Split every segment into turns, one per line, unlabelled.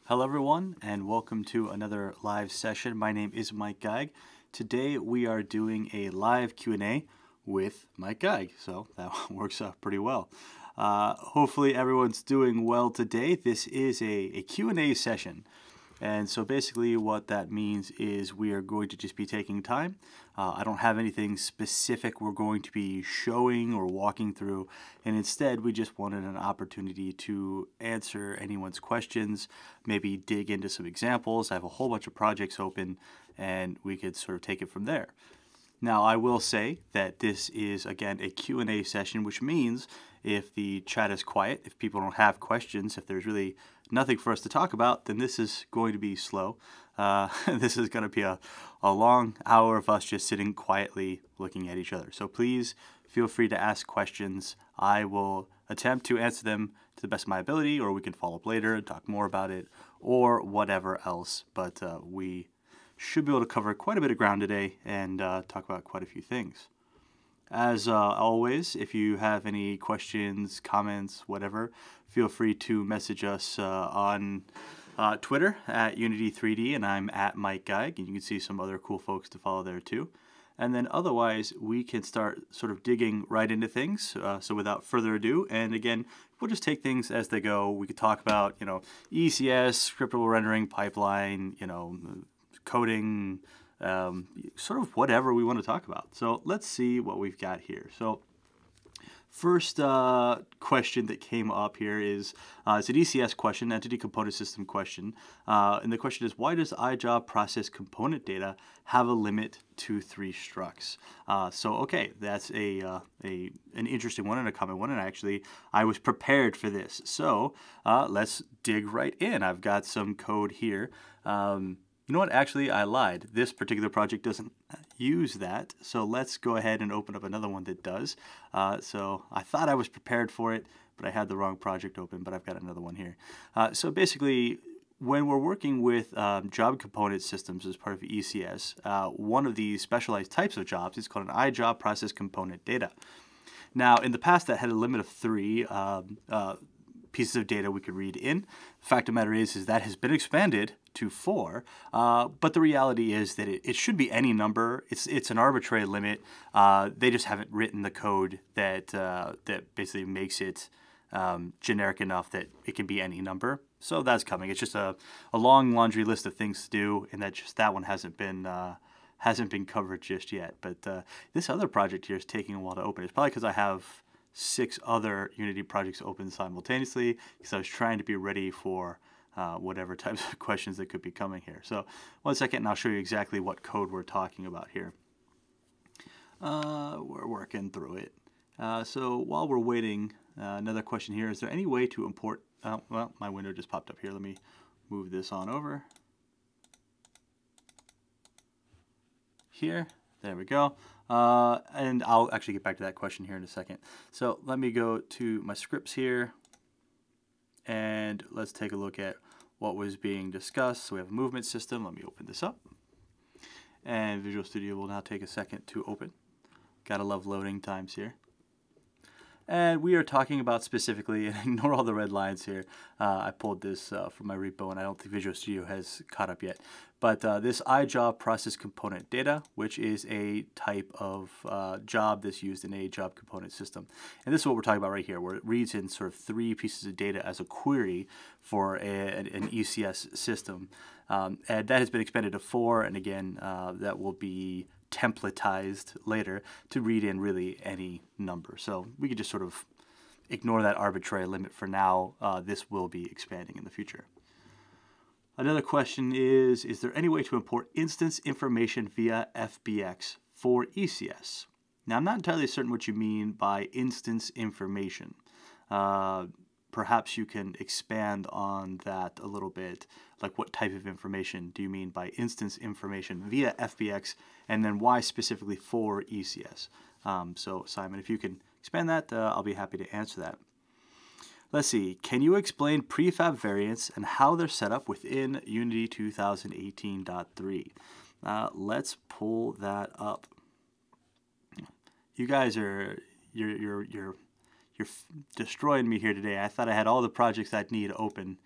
Hello everyone and welcome to another live session. My name is Mike Geig. Today we are doing a live Q&A with Mike Geig, so that works out pretty well. Hopefully everyone's doing well today. This is a Q&A session. And so basically what that means is we are going to just be taking time. I don't have anything specific we're going to be showing or walking through, and instead we just wanted an opportunity to answer anyone's questions, maybe dig into some examples. I have a whole bunch of projects open and we could sort of take it from there. Now, I will say that this is, again, a Q&A session, which means if the chat is quiet, if people don't have questions, if there's really nothing for us to talk about, then this is going to be slow. This is going to be a long hour of us just sitting quietly looking at each other. So please feel free to ask questions. I will attempt to answer them to the best of my ability, or we can follow up later and talk more about it, or whatever else. But we should be able to cover quite a bit of ground today and talk about quite a few things. As always, if you have any questions, comments, whatever, feel free to message us on Twitter at Unity3D, and I'm at Mike Geig, and you can see some other cool folks to follow there too. And then otherwise, we can start sort of digging right into things. So without further ado, and again, we'll just take things as they go. We could talk about, ECS, scriptable rendering, pipeline, coding, sort of whatever we want to talk about. So let's see what we've got here. So first question that came up here is, it's an ECS question, Entity Component System question. And the question is, why does iJob process component data have a limit to 3 structs? Okay, that's an interesting one and a common one, and actually I was prepared for this. So let's dig right in. I've got some code here. You know what? Actually, I lied. This particular project doesn't use that. So let's go ahead and open up another one that does. So I thought I was prepared for it, but I had the wrong project open, but I've got another one here. So basically, when we're working with job component systems as part of ECS, one of the specialized types of jobs is called an iJob process component data. Now, in the past, that had a limit of 3 pieces of data we could read in. The fact of the matter is that has been expanded to 4, but the reality is that it should be any number. It's an arbitrary limit. They just haven't written the code that basically makes it generic enough that it can be any number. So that's coming. It's just a long laundry list of things to do, and that one hasn't been covered just yet. But this other project here is taking a while to open. It's probably because I have 6 other Unity projects open simultaneously, because I was trying to be ready for whatever types of questions that could be coming here. So one second, and I'll show you exactly what code we're talking about here. We're working through it. So while we're waiting, another question here. Is there any way to import... well, my window just popped up here. Let me move this on over. Here. There we go. And I'll actually get back to that question here in a second. So let me go to my scripts here, and let's take a look at what was being discussed. So we have a movement system. Let me open this up. And Visual Studio will now take a second to open. Gotta love loading times here. And we are talking about specifically, and ignore all the red lines here. I pulled this from my repo, and I don't think Visual Studio has caught up yet. But this iJob process component data, which is a type of job that's used in a job component system. And this is what we're talking about right here, where it reads in sort of 3 pieces of data as a query for an ECS system. And that has been expanded to 4, and again, that will be templatized later to read in really any number. So we could just sort of ignore that arbitrary limit for now. This will be expanding in the future. Another question is there any way to import instance information via FBX for ECS? Now, I'm not entirely certain what you mean by instance information. Perhaps you can expand on that a little bit. Like, what type of information do you mean by instance information via FBX, and then why specifically for ECS? So Simon, if you can expand that, I'll be happy to answer that. Let's see, can you explain prefab variants and how they're set up within Unity 2018.3? Let's pull that up. You guys are, you're destroying me here today. I thought I had all the projects I'd need open,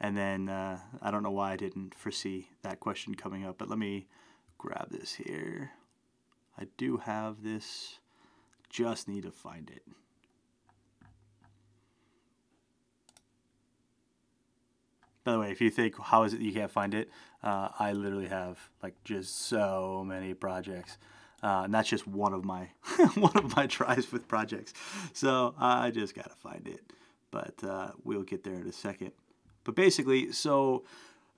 And then I don't know why I didn't foresee that question coming up, but let me grab this here. I do have this, just need to find it. By the way, if you think, how is it you can't find it? I literally have like just so many projects. And that's just one of my one of my tries with projects. So I just gotta find it. But we'll get there in a second. But basically, so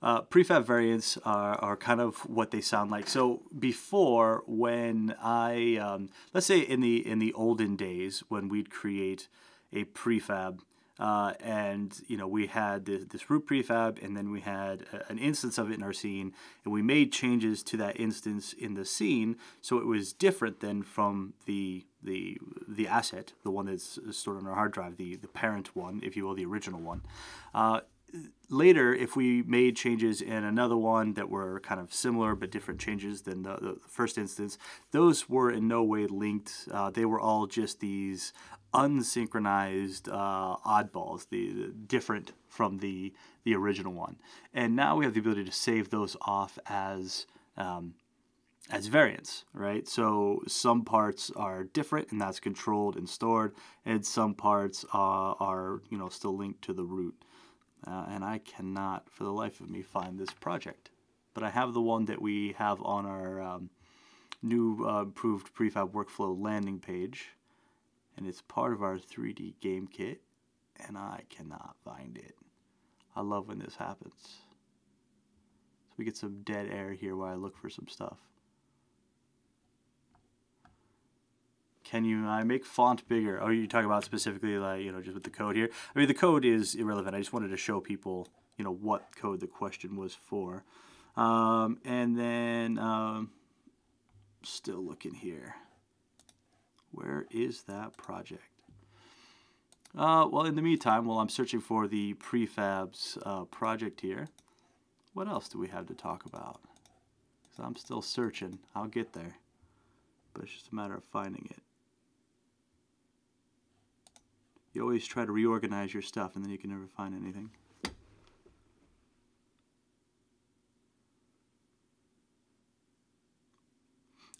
prefab variants are kind of what they sound like. So before, when I let's say in the olden days when we'd create a prefab. And we had this root prefab, and then we had an instance of it in our scene, and we made changes to that instance in the scene so it was different than from the asset, the one that's stored on our hard drive, the parent one, if you will, the original one. Later, if we made changes in another one that were kind of similar but different changes than the first instance, those were in no way linked. They were all just these unsynchronized oddballs, the different from the original one. And now we have the ability to save those off as variants, right? So some parts are different, and that's controlled and stored, and some parts are still linked to the root. And I cannot, for the life of me, find this project. But I have the one that we have on our new improved prefab workflow landing page. And it's part of our 3D game kit. And I cannot find it. I love when this happens. So we get some dead air here while I look for some stuff. Can I make font bigger? Oh, you're talking about specifically like, just with the code here? I mean, the code is irrelevant. I just wanted to show people, what code the question was for. And then, still looking here. Where is that project? Well, in the meantime, while I'm searching for the prefabs project here, what else do we have to talk about? 'Cause I'm still searching. I'll get there. But it's just a matter of finding it. You always try to reorganize your stuff and then you can never find anything.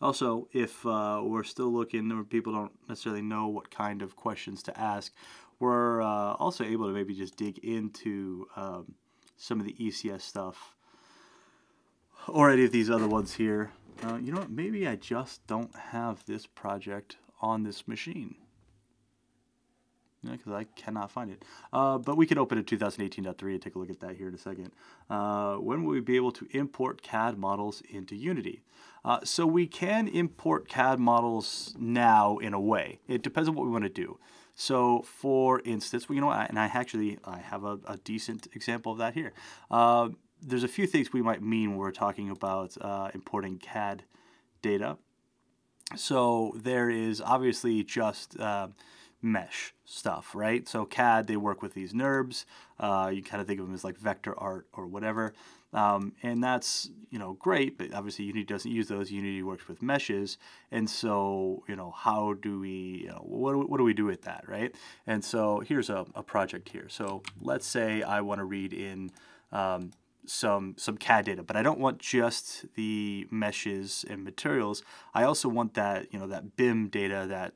Also, if we're still looking or people don't necessarily know what kind of questions to ask, we're also able to maybe just dig into some of the ECS stuff or any of these other ones here. You know what? Maybe I just don't have this project on this machine. Because I cannot find it. But we can open it 2018.3 and take a look at that here in a second. When will we be able to import CAD models into Unity? So we can import CAD models now in a way. It depends on what we want to do. So for instance, and I have a decent example of that here. There's a few things we might mean when we're talking about importing CAD data. So there is obviously just mesh stuff, right? So CAD, they work with these NURBs. You kind of think of them as like vector art or whatever. And that's, great, but obviously Unity doesn't use those. Unity works with meshes. And so, how do we, what do we do with that, right? And so here's a project here. So let's say I want to read in some CAD data, but I don't want just the meshes and materials. I also want that, that BIM data,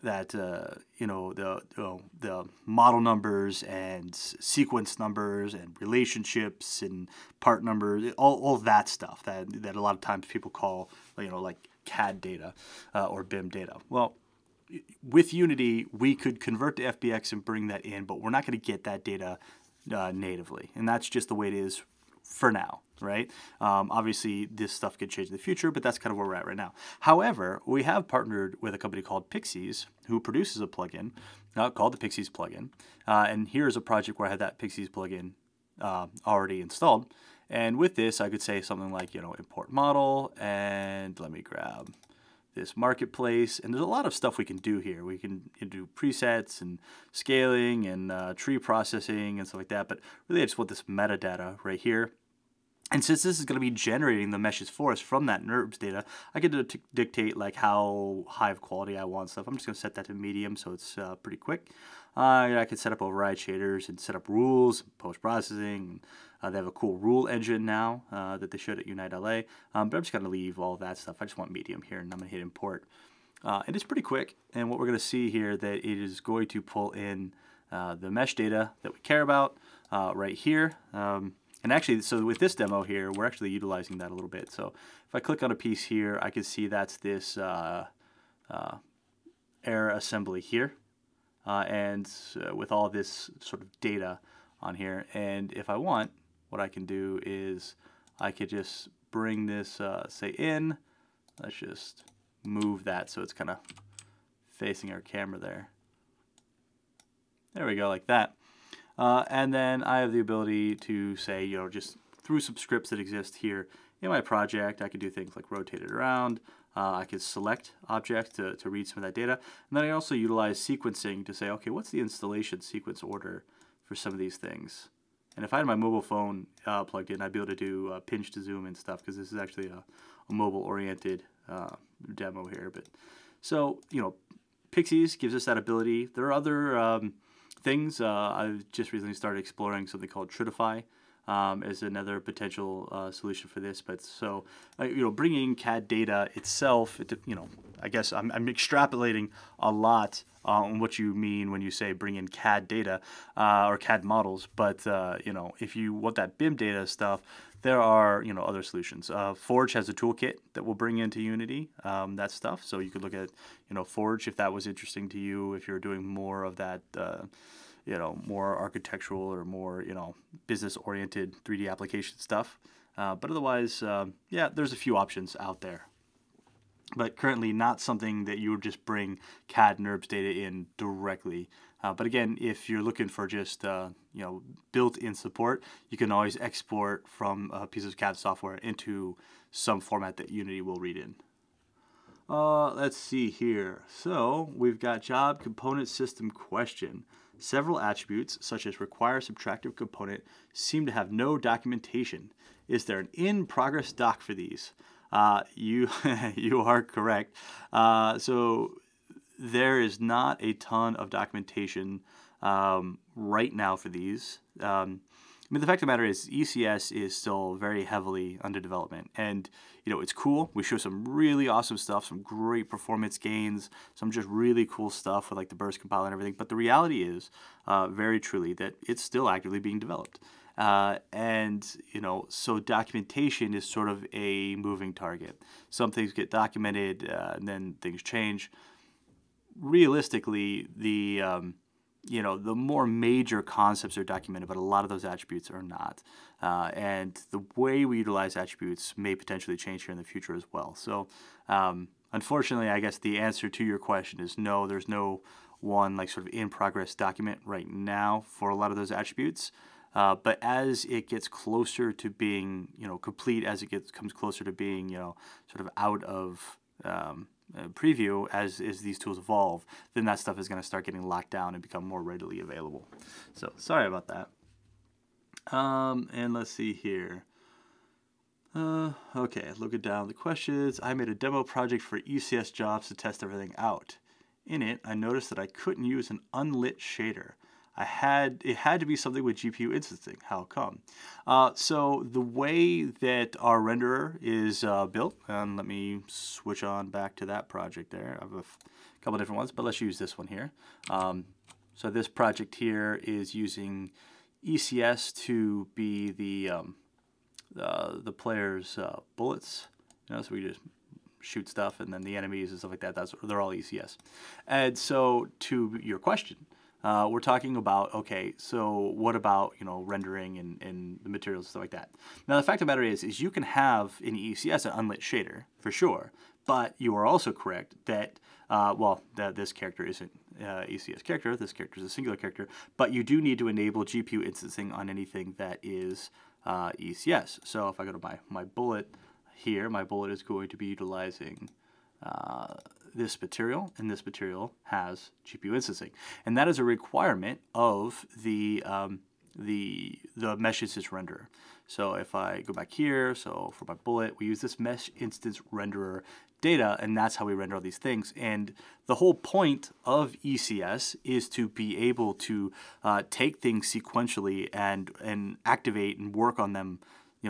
that the model numbers and sequence numbers and relationships and part numbers, all that stuff that a lot of times people call, like CAD data or BIM data. Well, with Unity, we could convert to FBX and bring that in, but we're not going to get that data natively, and that's just the way it is for now, right? Obviously, this stuff could change in the future, but that's kind of where we're at right now. However, we have partnered with a company called Pixies, who produces a plugin called the Pixies plugin. And here's a project where I had that Pixies plugin already installed. And with this, I could say something like, import model, and let me grab this marketplace. And there's a lot of stuff we can do here. We can do presets and scaling and tree processing and stuff like that. But really, I just want this metadata right here. And since this is going to be generating the meshes for us from that NURBS data, I can dictate like how high of quality I want stuff. I'm just going to set that to medium so it's pretty quick. I could set up override shaders and set up rules, post-processing. They have a cool rule engine now that they showed at Unite LA, but I'm just going to leave all that stuff. I just want medium here, and I'm going to hit import. And it's pretty quick, and what we're going to see here that it is going to pull in the mesh data that we care about right here. And actually, so with this demo here, we're actually utilizing that a little bit. So if I click on a piece here, I can see that's this error assembly here. And with all this sort of data on here. And if I want, what I can do is I could just bring this, say, in. Let's just move that so it's kind of facing our camera there. There we go, like that. And then I have the ability to say, just through some scripts that exist here in my project, I could do things like rotate it around. I could select objects to read some of that data. And then I also utilize sequencing to say, okay, what's the installation sequence order for some of these things? And if I had my mobile phone plugged in, I'd be able to do pinch to zoom and stuff, because this is actually a mobile-oriented demo here. But so, Pixies gives us that ability. There are other things. I've just recently started exploring something called Tritify as another potential solution for this. But so, bringing CAD data itself, I guess I'm extrapolating a lot on what you mean when you say bring in CAD data or CAD models. But, if you want that BIM data stuff, there are, other solutions. Forge has a toolkit that will bring into Unity that stuff. So you could look at, Forge if that was interesting to you, if you're doing more of that, more architectural or more, business-oriented 3D application stuff. But otherwise, yeah, there's a few options out there. But currently not something that you would just bring CAD NURBS data in directly. But again, if you're looking for just built-in support, you can always export from a piece of CAD software into some format that Unity will read in. Let's see here. So we've got job component system question. Several attributes, such as require subtractive component, seem to have no documentation. Is there an in-progress doc for these? You are correct. So there is not a ton of documentation right now for these. The fact of the matter is ECS is still very heavily under development, and it's cool. We show some really awesome stuff, some great performance gains, some just really cool stuff with like the burst compiler and everything. But the reality is, very truly, that it's still actively being developed. So documentation is sort of a moving target. Some things get documented, and then things change. Realistically, the more major concepts are documented, but a lot of those attributes are not. And the way we utilize attributes may potentially change here in the future as well. So, unfortunately, I guess the answer to your question is no, there's no one like sort of in progress document right now for a lot of those attributes. But as it gets closer to being, complete, as it comes closer to being, sort of out of preview, as these tools evolve, then that stuff is going to start getting locked down and become more readily available. So sorry about that. And let's see here. Okay, looking down the questions. I made a demo project for ECS jobs to test everything out. In it, I noticed that I couldn't use an unlit shader. It had to be something with GPU instancing. How come? So the way that our renderer is built, and let me switch on back to that project there. I have a couple different ones, but let's use this one here. So this project here is using ECS to be the player's bullets. So we just shoot stuff, and then the enemies and stuff like that. They're all ECS. And so to your question. We're talking about, okay, so what about, rendering and the materials and stuff like that. Now, the fact of the matter is you can have in ECS an unlit shader, for sure, but you are also correct that, that this character isn't ECS character, this character is a singular character, but you do need to enable GPU instancing on anything that is ECS. So if I go to my bullet here, my bullet is going to be utilizing this material, and this material has GPU instancing, and that is a requirement of the the mesh instance renderer. So if I go back here, so for my bullet, we use this mesh instance renderer data, and that's how we render all these things. And the whole point of ECS is to be able to take things sequentially and activate and work on them,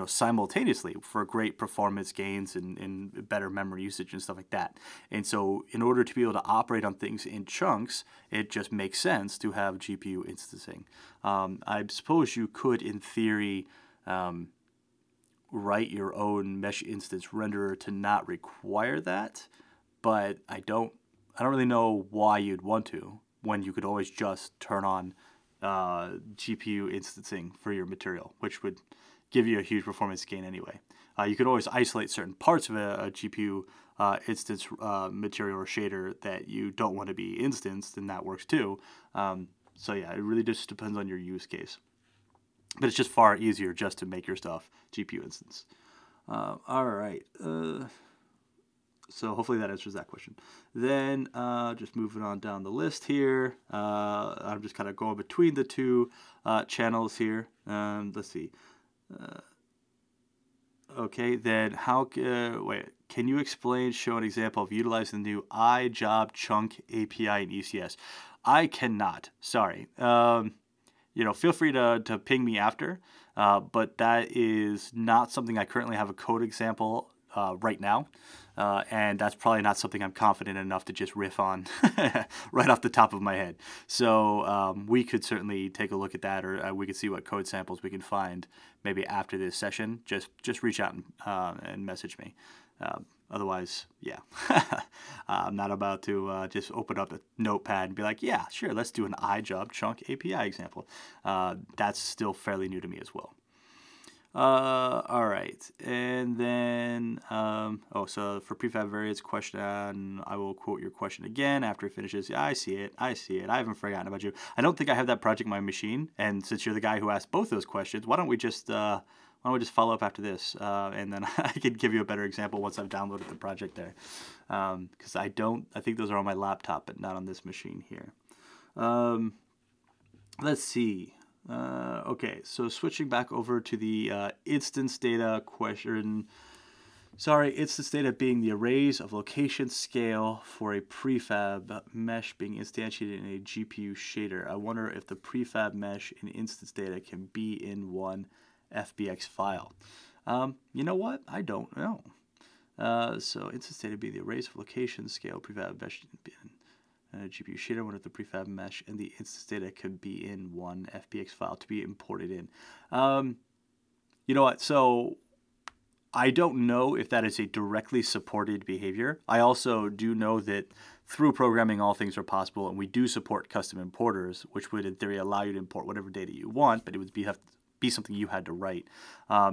simultaneously for great performance gains and better memory usage and stuff like that. And so in order to be able to operate on things in chunks, it just makes sense to have GPU instancing. I suppose you could, in theory, write your own mesh instance renderer to not require that, but I don't really know why you'd want to when you could always just turn on GPU instancing for your material, which would give you a huge performance gain anyway. You could always isolate certain parts of a GPU instance material or shader that you don't want to be instanced, and that works too. So yeah, it really just depends on your use case. But it's just far easier just to make your stuff GPU instance. All right. So hopefully that answers that question. Then just moving on down the list here. I'm just kind of going between the two channels here. Let's see. Okay, then can you show an example of utilizing the new iJob chunk API in ECS? I cannot, sorry. Feel free to ping me after, but that is not something I currently have a code example right now. And that's probably not something I'm confident enough to just riff on right off the top of my head. So we could certainly take a look at that, or we could see what code samples we can find maybe after this session. Just reach out and message me. Otherwise, yeah, I'm not about to just open up a notepad and be like, yeah, sure, let's do an iJob chunk API example. That's still fairly new to me as well. All right, and then, so for prefab variants question, I will quote your question again after it finishes. Yeah, I see it. I haven't forgotten about you. I don't think I have that project on my machine, and since you're the guy who asked both those questions, why don't we just follow up after this, and then I can give you a better example once I've downloaded the project there, because I think those are on my laptop, but not on this machine here. Let's see. Okay, so switching back over to the instance data question. Sorry, instance data being the arrays of location scale for a prefab mesh being instantiated in a GPU shader. I wonder if the prefab mesh and instance data can be in one FBX file. You know what? I don't know. So instance data being the arrays of location scale prefab mesh GPU shader. Wonder if the prefab mesh and the instance data could be in one FBX file to be imported in. You know what? So I don't know if that is a directly supported behavior. I also do know that through programming all things are possible, and we do support custom importers, which would in theory allow you to import whatever data you want, but it would have to be something you had to write.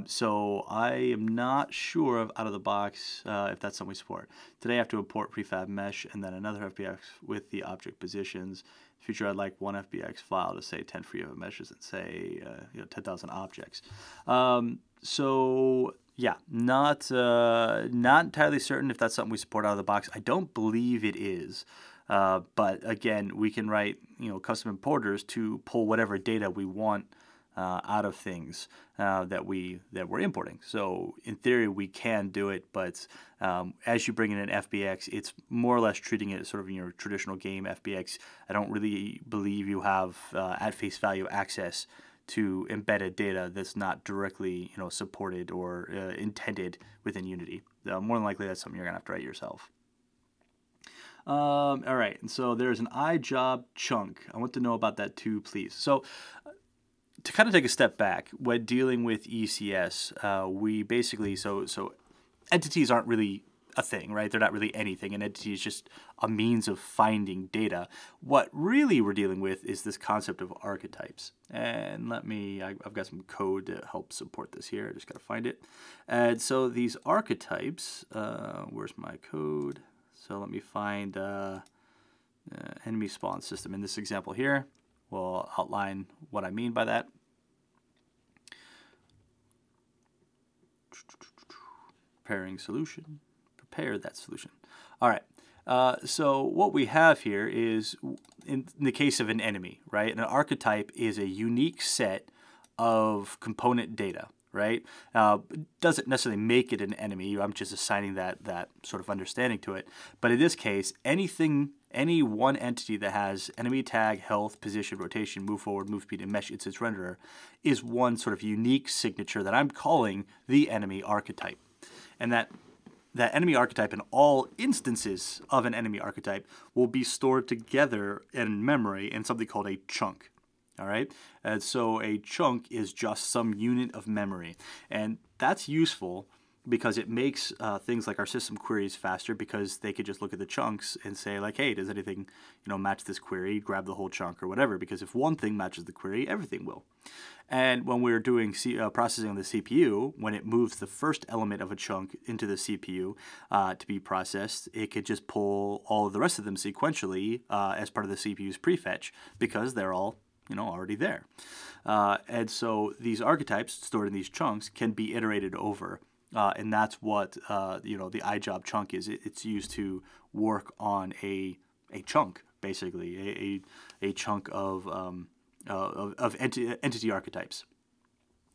So I am not sure out of the box if that's something we support. Today I have to import prefab mesh and then another FBX with the object positions. In the future I'd like one FBX file to say 10 free meshes and say 10,000 objects. So yeah, not entirely certain if that's something we support out of the box. I don't believe it is. But again, we can write custom importers to pull whatever data we want out of things that we're importing. So in theory we can do it, but as you bring in an FBX, it's more or less treating it as sort of your traditional game FBX. I don't really believe you have at face value access to embedded data that's not directly supported or intended within Unity. More than likely that's something you're gonna have to write yourself. All right, and so there's an iJob chunk. I want to know about that too, please. So to kind of take a step back, when dealing with ECS, we basically, so entities aren't really a thing, right? They're not really anything. An entity is just a means of finding data. What really we're dealing with is this concept of archetypes. And I've got some code to help support this here. I just got to find it. And so these archetypes, where's my code? So let me find enemy spawn system. In this example here, we'll outline what I mean by that. Preparing solution. Prepare that solution. All right. So what we have here is, in the case of an enemy, right? An archetype is a unique set of component data, right? Doesn't necessarily make it an enemy. I'm just assigning that sort of understanding to it. But in this case, any one entity that has enemy tag, health, position, rotation, move forward, move speed, and mesh instance renderer is one sort of unique signature that I'm calling the enemy archetype. And that enemy archetype and all instances of an enemy archetype will be stored together in memory in something called a chunk. All right, and so a chunk is just some unit of memory, and that's useful because it makes things like our system queries faster, because they could just look at the chunks and say like, hey, does anything match this query? Grab the whole chunk or whatever, because if one thing matches the query, everything will. And when we're doing processing on the CPU, when it moves the first element of a chunk into the CPU to be processed, it could just pull all of the rest of them sequentially as part of the CPU's prefetch, because they're all already there. And so these archetypes stored in these chunks can be iterated over. And that's what the iJob chunk is. It's used to work on a chunk, basically, a chunk of entity archetypes.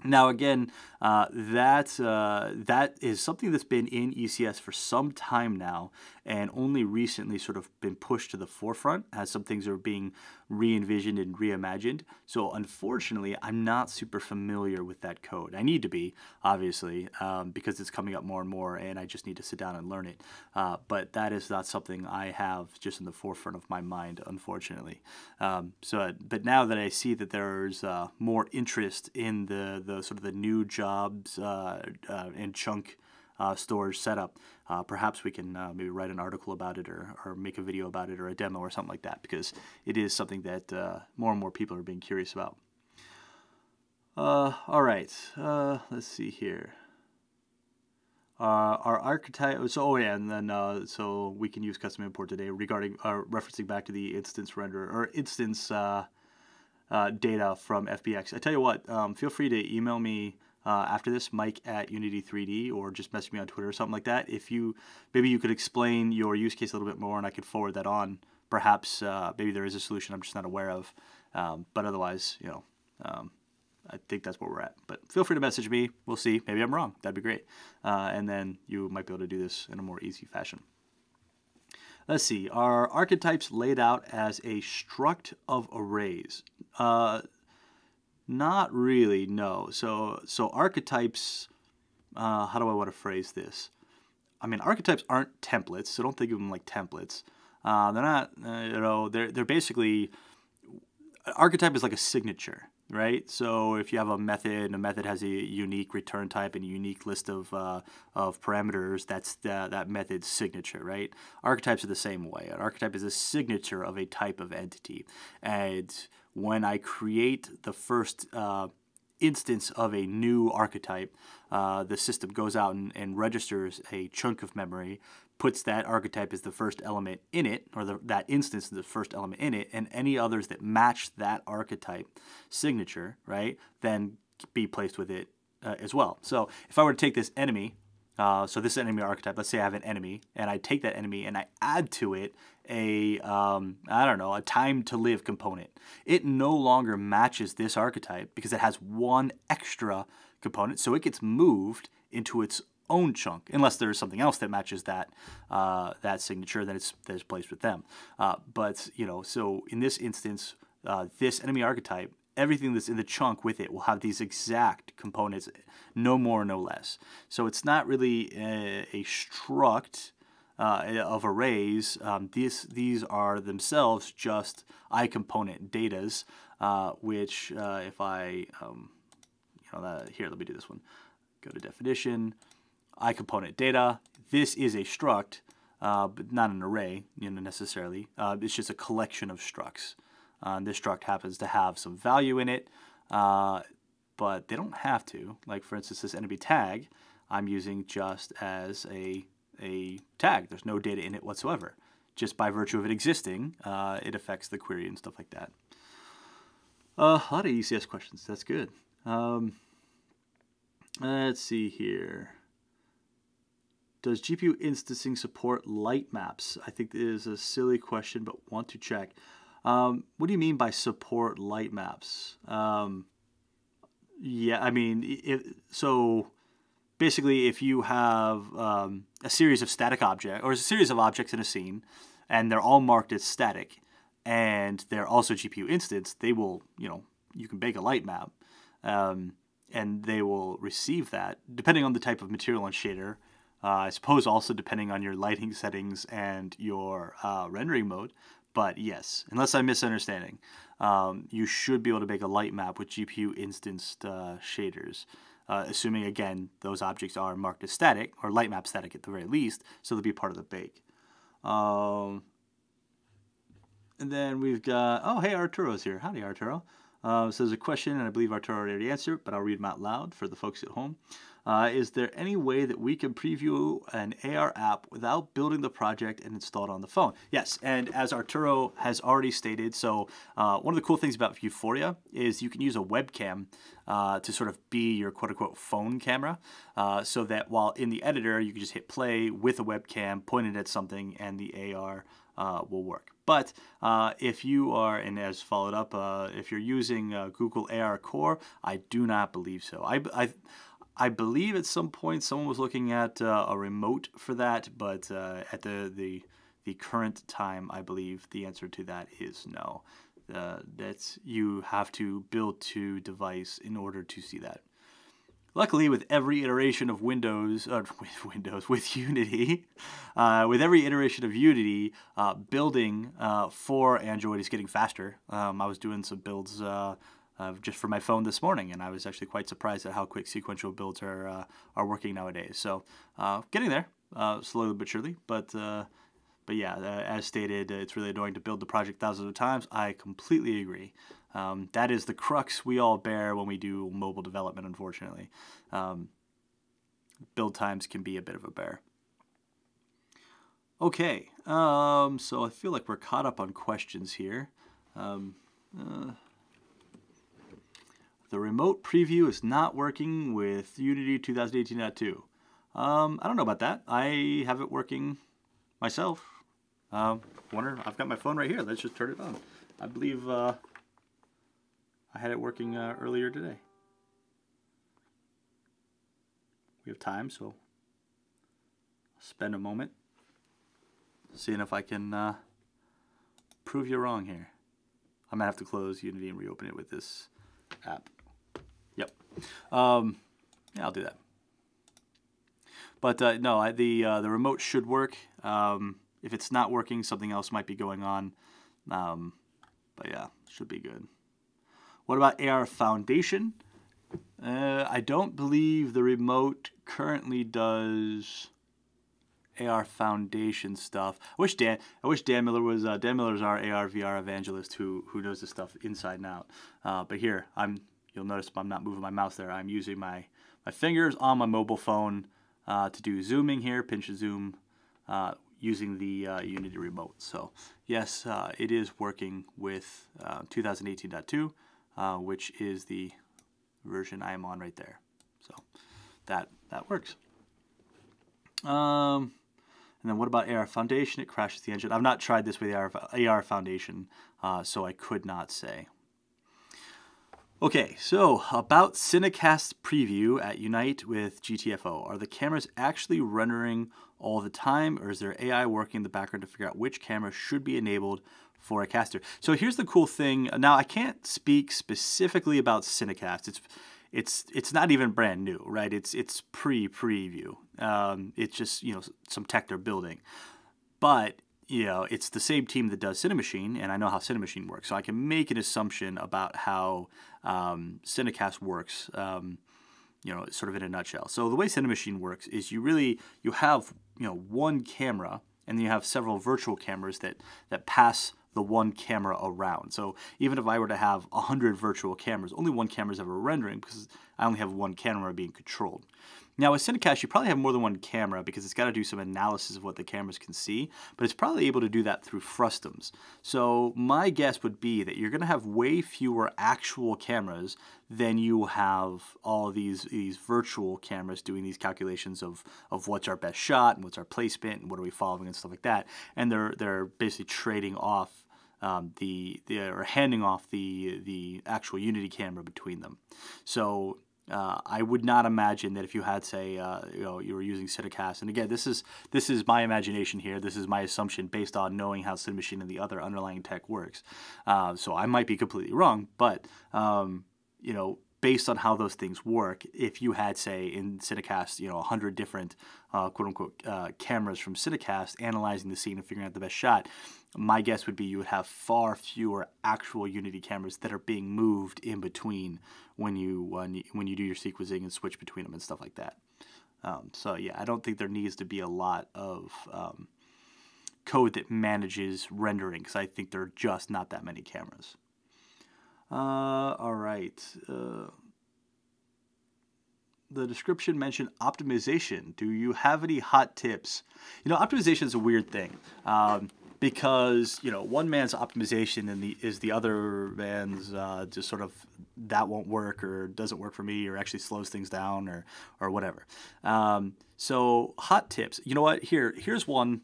Now again, that is something that's been in ECS for some time now, and only recently sort of been pushed to the forefront as some things are being re-envisioned and reimagined. So unfortunately, I'm not super familiar with that code. I need to be, obviously, because it's coming up more and more, and I just need to sit down and learn it. But that is not something I have just in the forefront of my mind, unfortunately. But now that I see that there's more interest in the sort of the new jobs and chunk storage setup, perhaps we can maybe write an article about it, or make a video about it, or a demo or something like that, because it is something that more and more people are being curious about. All right, let's see here. Our archetype, and then so we can use custom import today regarding referencing back to the instance renderer or instance data from FBX. I tell you what, feel free to email me after this, Mike at Unity 3D, or just message me on Twitter or something like that. If maybe you could explain your use case a little bit more, and I could forward that on. Perhaps maybe there is a solution I'm just not aware of. But otherwise, I think that's where we're at. But feel free to message me. We'll see. Maybe I'm wrong. That'd be great. And then you might be able to do this in a more easy fashion. Let's see. Are archetypes laid out as a struct of arrays? Not really, no. So archetypes, how do I want to phrase this? I mean, archetypes aren't templates, so don't think of them like templates. They're not, they're basically, archetype is like a signature, right? So if you have a method has a unique return type and a unique list of parameters, that's that method's signature, right? Archetypes are the same way. An archetype is a signature of a type of entity. And when I create the first instance of a new archetype, the system goes out and registers a chunk of memory, puts that archetype as the first element in it, or that instance is the first element in it, and any others that match that archetype signature, right, then be placed with it as well. So if I were to take this enemy, so this enemy archetype, let's say I have an enemy, and I take that enemy and I add to it a time to live component. It no longer matches this archetype because it has one extra component, so it gets moved into its own chunk, unless there's something else that matches that that signature, then it's placed with them. But so in this instance, this enemy archetype, everything that's in the chunk with it will have these exact components, no more, no less. So it's not really a struct of arrays. These are themselves just iComponent datas, which if I, here, let me do this one. Go to definition, iComponent data. This is a struct, but not an array, necessarily. It's just a collection of structs. This struct happens to have some value in it, but they don't have to. Like, for instance, this enemy tag, I'm using just as a tag. There's no data in it whatsoever. Just by virtue of it existing, it affects the query and stuff like that. A lot of ECS questions. That's good. Let's see here. Does GPU instancing support light maps? I think it is a silly question, but want to check. What do you mean by support light maps? Yeah, I mean, so basically, if you have a series of static objects or a series of objects in a scene, and they're all marked as static, and they're also GPU instance, they will, you can bake a light map, um, and they will receive that depending on the type of material and shader. I suppose also depending on your lighting settings and your rendering mode. But yes, unless I'm misunderstanding, you should be able to make a light map with GPU instanced shaders. Assuming, again, those objects are marked as static, or light map static at the very least, so they'll be part of the bake. And then we've got, oh, hey, Arturo's here. Howdy, Arturo. So there's a question, and I believe Arturo already answered, but I'll read them out loud for the folks at home. Is there any way that we can preview an AR app without building the project and install it on the phone? Yes, and as Arturo has already stated, so one of the cool things about Vuforia is you can use a webcam to sort of be your quote-unquote phone camera, so that while in the editor, you can just hit play with a webcam pointed at something and the AR will work. But if you are, and as followed up, if you're using Google AR Core, I do not believe so. I believe at some point someone was looking at a remote for that, but at the current time, I believe the answer to that is no. That you have to build to device in order to see that. Luckily, with every iteration of with Unity, with every iteration of Unity, building for Android is getting faster. I was doing some builds just for my phone this morning, and I was actually quite surprised at how quick sequential builds are working nowadays. So, getting there, slowly but surely. But yeah, as stated, it's really annoying to build the project thousands of times. I completely agree. That is the crux we all bear when we do mobile development, unfortunately. Build times can be a bit of a bear. Okay, so I feel like we're caught up on questions here. The remote preview is not working with Unity 2018.2. I don't know about that. I have it working myself. Wonder, I've got my phone right here. Let's just turn it on. I believe I had it working earlier today. We have time, so I'll spend a moment seeing if I can prove you wrong here. I'm gonna have to close Unity and reopen it with this app. Yep. Yeah, I'll do that. But no, the remote should work. If it's not working, something else might be going on. But yeah, should be good. What about AR Foundation? I don't believe the remote currently does AR Foundation stuff. I wish Dan Miller was Dan Miller's our AR VR evangelist who knows this stuff inside and out. But here you'll notice I'm not moving my mouse there. I'm using my fingers on my mobile phone to do zooming here, pinch and zoom, using the Unity remote. So yes, it is working with 2018.2, which is the version I am on right there. So that works. And then what about AR Foundation? It crashes the engine. I've not tried this with AR Foundation, so I could not say. Okay, so about Cinecast preview at Unite with GTFO. Are the cameras actually rendering all the time, or is there AI working in the background to figure out which camera should be enabled for a caster? So here's the cool thing. Now, I can't speak specifically about Cinecast. It's not even brand new, right? It's pre-preview. It's just, some tech they're building. But it's the same team that does Cinemachine, and I know how Cinemachine works, so I can make an assumption about how Cinecast works, sort of in a nutshell. So the way Cinemachine works is you have one camera, and then you have several virtual cameras that pass the one camera around. So even if I were to have 100 virtual cameras, only one camera is ever rendering because I only have one camera being controlled. Now with Cinecast, you probably have more than one camera because it's got to do some analysis of what the cameras can see, but it's probably able to do that through frustums. So my guess would be that you're going to have way fewer actual cameras than you have all of these virtual cameras doing these calculations of what's our best shot and what's our placement and what are we following and stuff like that. And they're basically trading off or handing off the actual Unity camera between them. So I would not imagine that if you had, say, you were using Cinecast, and again, this is my imagination here. This is my assumption based on knowing how Cinemachine and the other underlying tech works. So I might be completely wrong, but based on how those things work, if you had, say, in Cinecast, 100 different quote-unquote cameras from Cinecast analyzing the scene and figuring out the best shot, my guess would be you would have far fewer actual Unity cameras that are being moved in between when you do your sequencing and switch between them and stuff like that. So yeah, I don't think there needs to be a lot of code that manages rendering, because I think there are just not that many cameras. All right. The description mentioned optimization. Do you have any hot tips? Optimization is a weird thing, because one man's optimization is the other man's just sort of that won't work or doesn't work for me or actually slows things down or whatever. So hot tips. You know what? Here's one.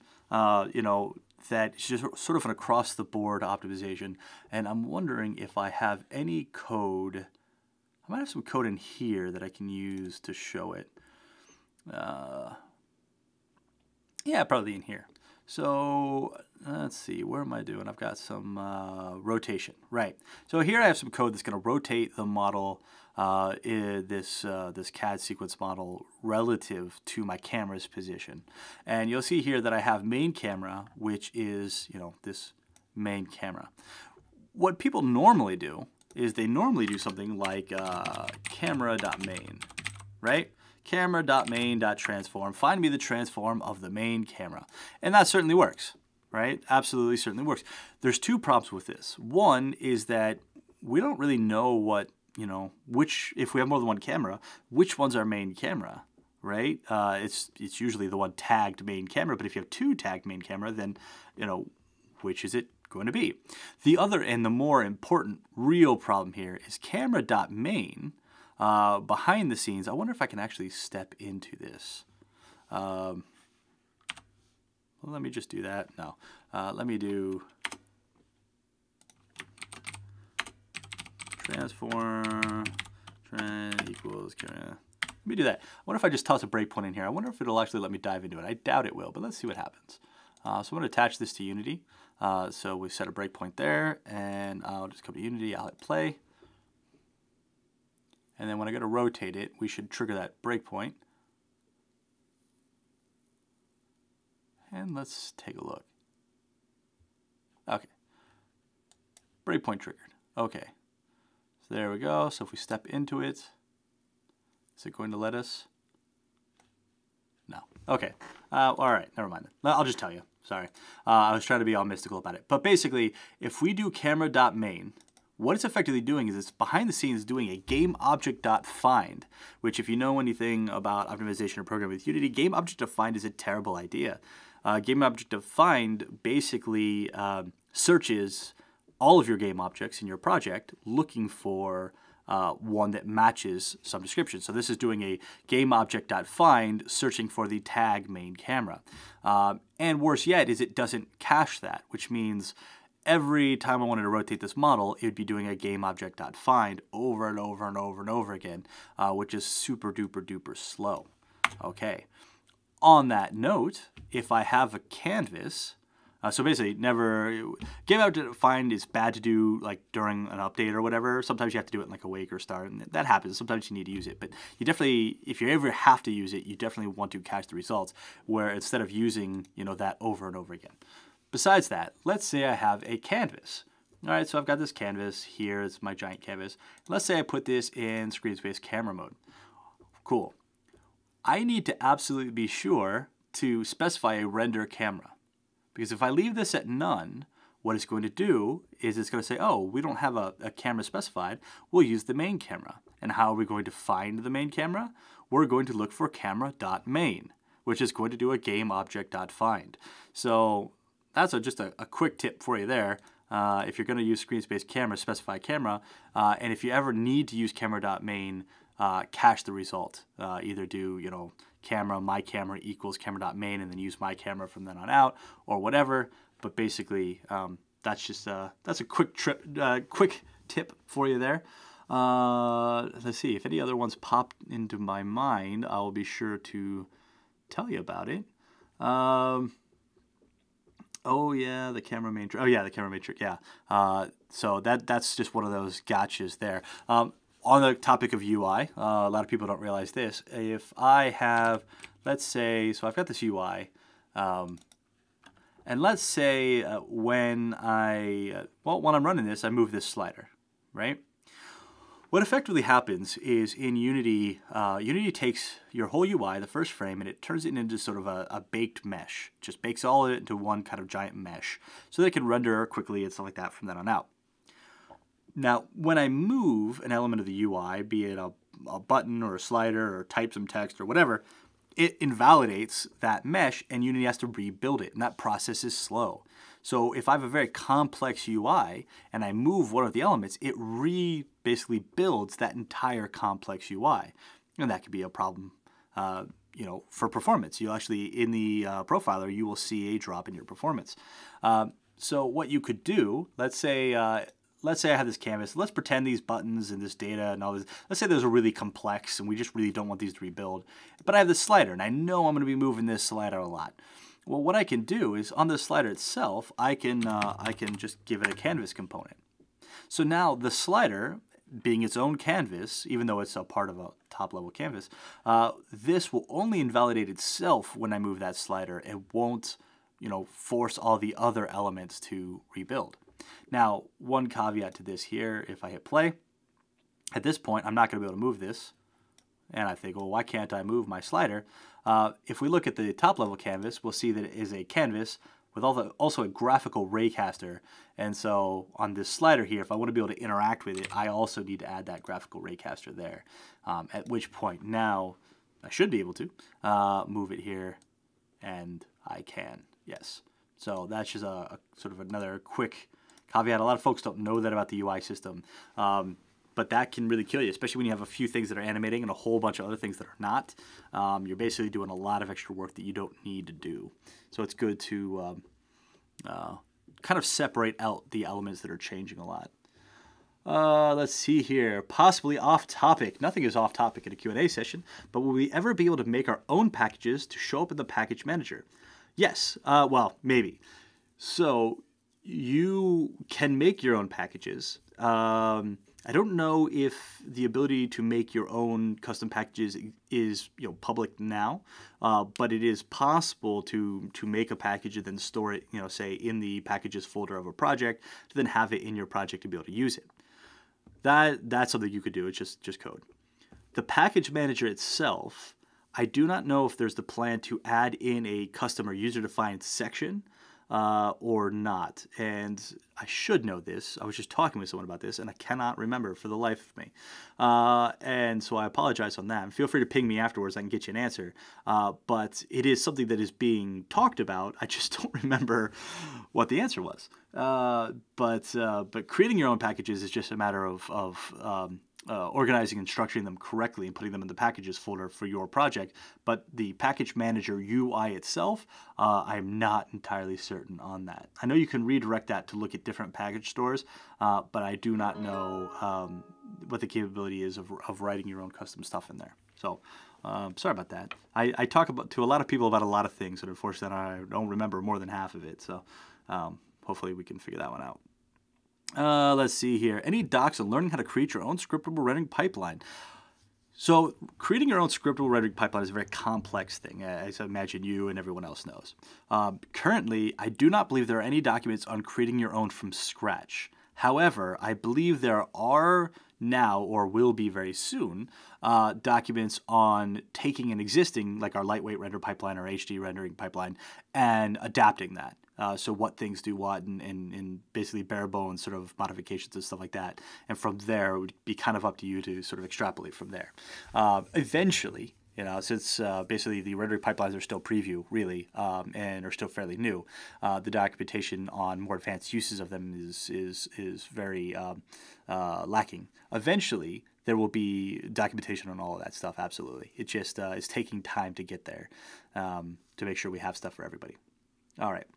That's just sort of an across-the-board optimization, and I'm wondering if I have any code. I might have some code in here that I can use to show it. Yeah, probably in here. So let's see, where am I doing? I've got some rotation, right? So here I have some code that's going to rotate the model, this CAD sequence model relative to my camera's position. And you'll see here that I have main camera, which is, this main camera. What people normally do is they normally do something like camera.main, right? Camera.main.transform. Find me the transform of the main camera. And that certainly works, right? Absolutely certainly works. There's two problems with this. One is that we don't really know what, if we have more than one camera, which one's our main camera, right? It's usually the one tagged main camera, but if you have two tagged main camera, then, which is it going to be? The other and the more important real problem here is camera.main. Behind the scenes, I wonder if I can actually step into this. Well, let me just do that. No, let me do transform trend equals camera. Let me do that. I wonder if I just toss a breakpoint in here. I wonder if it'll actually let me dive into it. I doubt it will, but let's see what happens. So I'm going to attach this to Unity. So we set a breakpoint there, and I'll just come to Unity. I'll hit play. And then when I go to rotate it, we should trigger that breakpoint. And let's take a look. Okay. Breakpoint triggered. Okay. So there we go. So if we step into it, is it going to let us? No. Okay. All right. Never mind. I'll just tell you. Sorry. I was trying to be all mystical about it. But basically, if we do camera.main, what it's effectively doing is it's behind the scenes doing a GameObject.find, which if you know anything about optimization or programming with Unity, GameObject.find is a terrible idea. GameObject.find basically searches all of your game objects in your project looking for one that matches some description. So this is doing a GameObject.find searching for the tag main camera. And worse yet is it doesn't cache that, which means every time I wanted to rotate this model, it would be doing a GameObject.find over and over and over and over again, which is super duper duper slow. Okay. On that note, if I have a canvas, so basically GameObject.find is bad to do like during an update or whatever. Sometimes you have to do it in like a wake or start, and that happens. Sometimes you need to use it, but you definitely, if you ever have to use it, you definitely want to cache the results, where instead of using that over and over again. Besides that, let's say I have a canvas. All right, so I've got this canvas here. It's my giant canvas. Let's say I put this in screen space camera mode. Cool. I need to absolutely be sure to specify a render camera, because if I leave this at none, what it's going to do is it's going to say, oh, we don't have a camera specified. We'll use the main camera. And how are we going to find the main camera? We're going to look for camera.main, which is going to do a GameObject.find. So that's just a quick tip for you there. If you're going to use screen space camera, specify camera. And if you ever need to use camera.main, cache the result. Either do, camera, my camera equals camera.main, and then use my camera from then on out, or whatever. But basically, that's just that's a quick tip for you there. Let's see if any other ones popped into my mind. I will be sure to tell you about it. Oh yeah, the camera matrix. Oh yeah, the camera matrix. Yeah. So that's just one of those gotchas there. On the topic of UI, a lot of people don't realize this. If I have, let's say, so I've got this UI, and let's say when I'm running this, I move this slider, right? What effectively happens is in Unity, Unity takes your whole UI, the first frame, and it turns it into sort of a baked mesh. Just bakes all of it into one kind of giant mesh so that it can render quickly and stuff like that from then on out. Now, when I move an element of the UI, be it a button or a slider or type some text or whatever, it invalidates that mesh and Unity has to rebuild it, and that process is slow. So if I have a very complex UI and I move one of the elements, it basically builds that entire complex UI. And that could be a problem, for performance. You actually, in the profiler, you will see a drop in your performance. So what you could do, let's say I have this canvas. Let's pretend these buttons and this data and all this. Let's say those are really complex and we just really don't want these to rebuild. But I have this slider and I know I'm going to be moving this slider a lot. Well, what I can do is on the slider itself, I can just give it a canvas component. So now the slider, being its own canvas, even though it's a part of a top-level canvas, this will only invalidate itself when I move that slider. It won't, force all the other elements to rebuild. Now, one caveat to this here, if I hit play, at this point, I'm not going to be able to move this. And I think, well, why can't I move my slider? If we look at the top-level canvas, we'll see that it is a canvas with also a graphical raycaster. And so on this slider here, if I want to be able to interact with it, I also need to add that graphical raycaster there. At which point now I should be able to move it here, and I can, yes. So that's just a sort of another quick caveat. A lot of folks don't know that about the UI system. But that can really kill you, especially when you have a few things that are animating and a whole bunch of other things that are not. You're basically doing a lot of extra work that you don't need to do. So it's good to kind of separate out the elements that are changing a lot. Let's see here. Possibly off topic. Nothing is off topic in a Q&A session, but will we ever be able to make our own packages to show up in the package manager? Yes. Well, maybe. So you can make your own packages. I don't know if the ability to make your own custom packages is public now, but it is possible to make a package and then store it, say in the packages folder of a project, to then have it in your project to be able to use it. That's something you could do. It's just code. The package manager itself, I do not know if there's the plan to add in a custom or user-defined section or not. And I should know this. I was just talking with someone about this, and I cannot remember for the life of me. And so I apologize on that. And feel free to ping me afterwards. I can get you an answer. But it is something that is being talked about. I just don't remember what the answer was. But creating your own packages is just a matter of organizing and structuring them correctly and putting them in the packages folder for your project. But the package manager UI itself, I'm not entirely certain on that. I know you can redirect that to look at different package stores, but I do not know what the capability is of writing your own custom stuff in there. So sorry about that. I talk to a lot of people about a lot of things, and unfortunately I don't remember more than half of it. So hopefully we can figure that one out. Let's see here. Any docs on learning how to create your own scriptable rendering pipeline? So creating your own scriptable rendering pipeline is a very complex thing, as I imagine you and everyone else knows. Currently, I do not believe there are any documents on creating your own from scratch. However, I believe there are now, or will be very soon, documents on taking an existing, like our lightweight render pipeline or HD rendering pipeline, and adapting that. So what things do what, and basically bare bones sort of modifications and stuff like that. And from there, it would be kind of up to you to sort of extrapolate from there. Eventually, since basically the rendering pipelines are still preview, really, and are still fairly new, the documentation on more advanced uses of them is very lacking. Eventually, there will be documentation on all of that stuff, absolutely. It just is taking time to get there to make sure we have stuff for everybody. All right.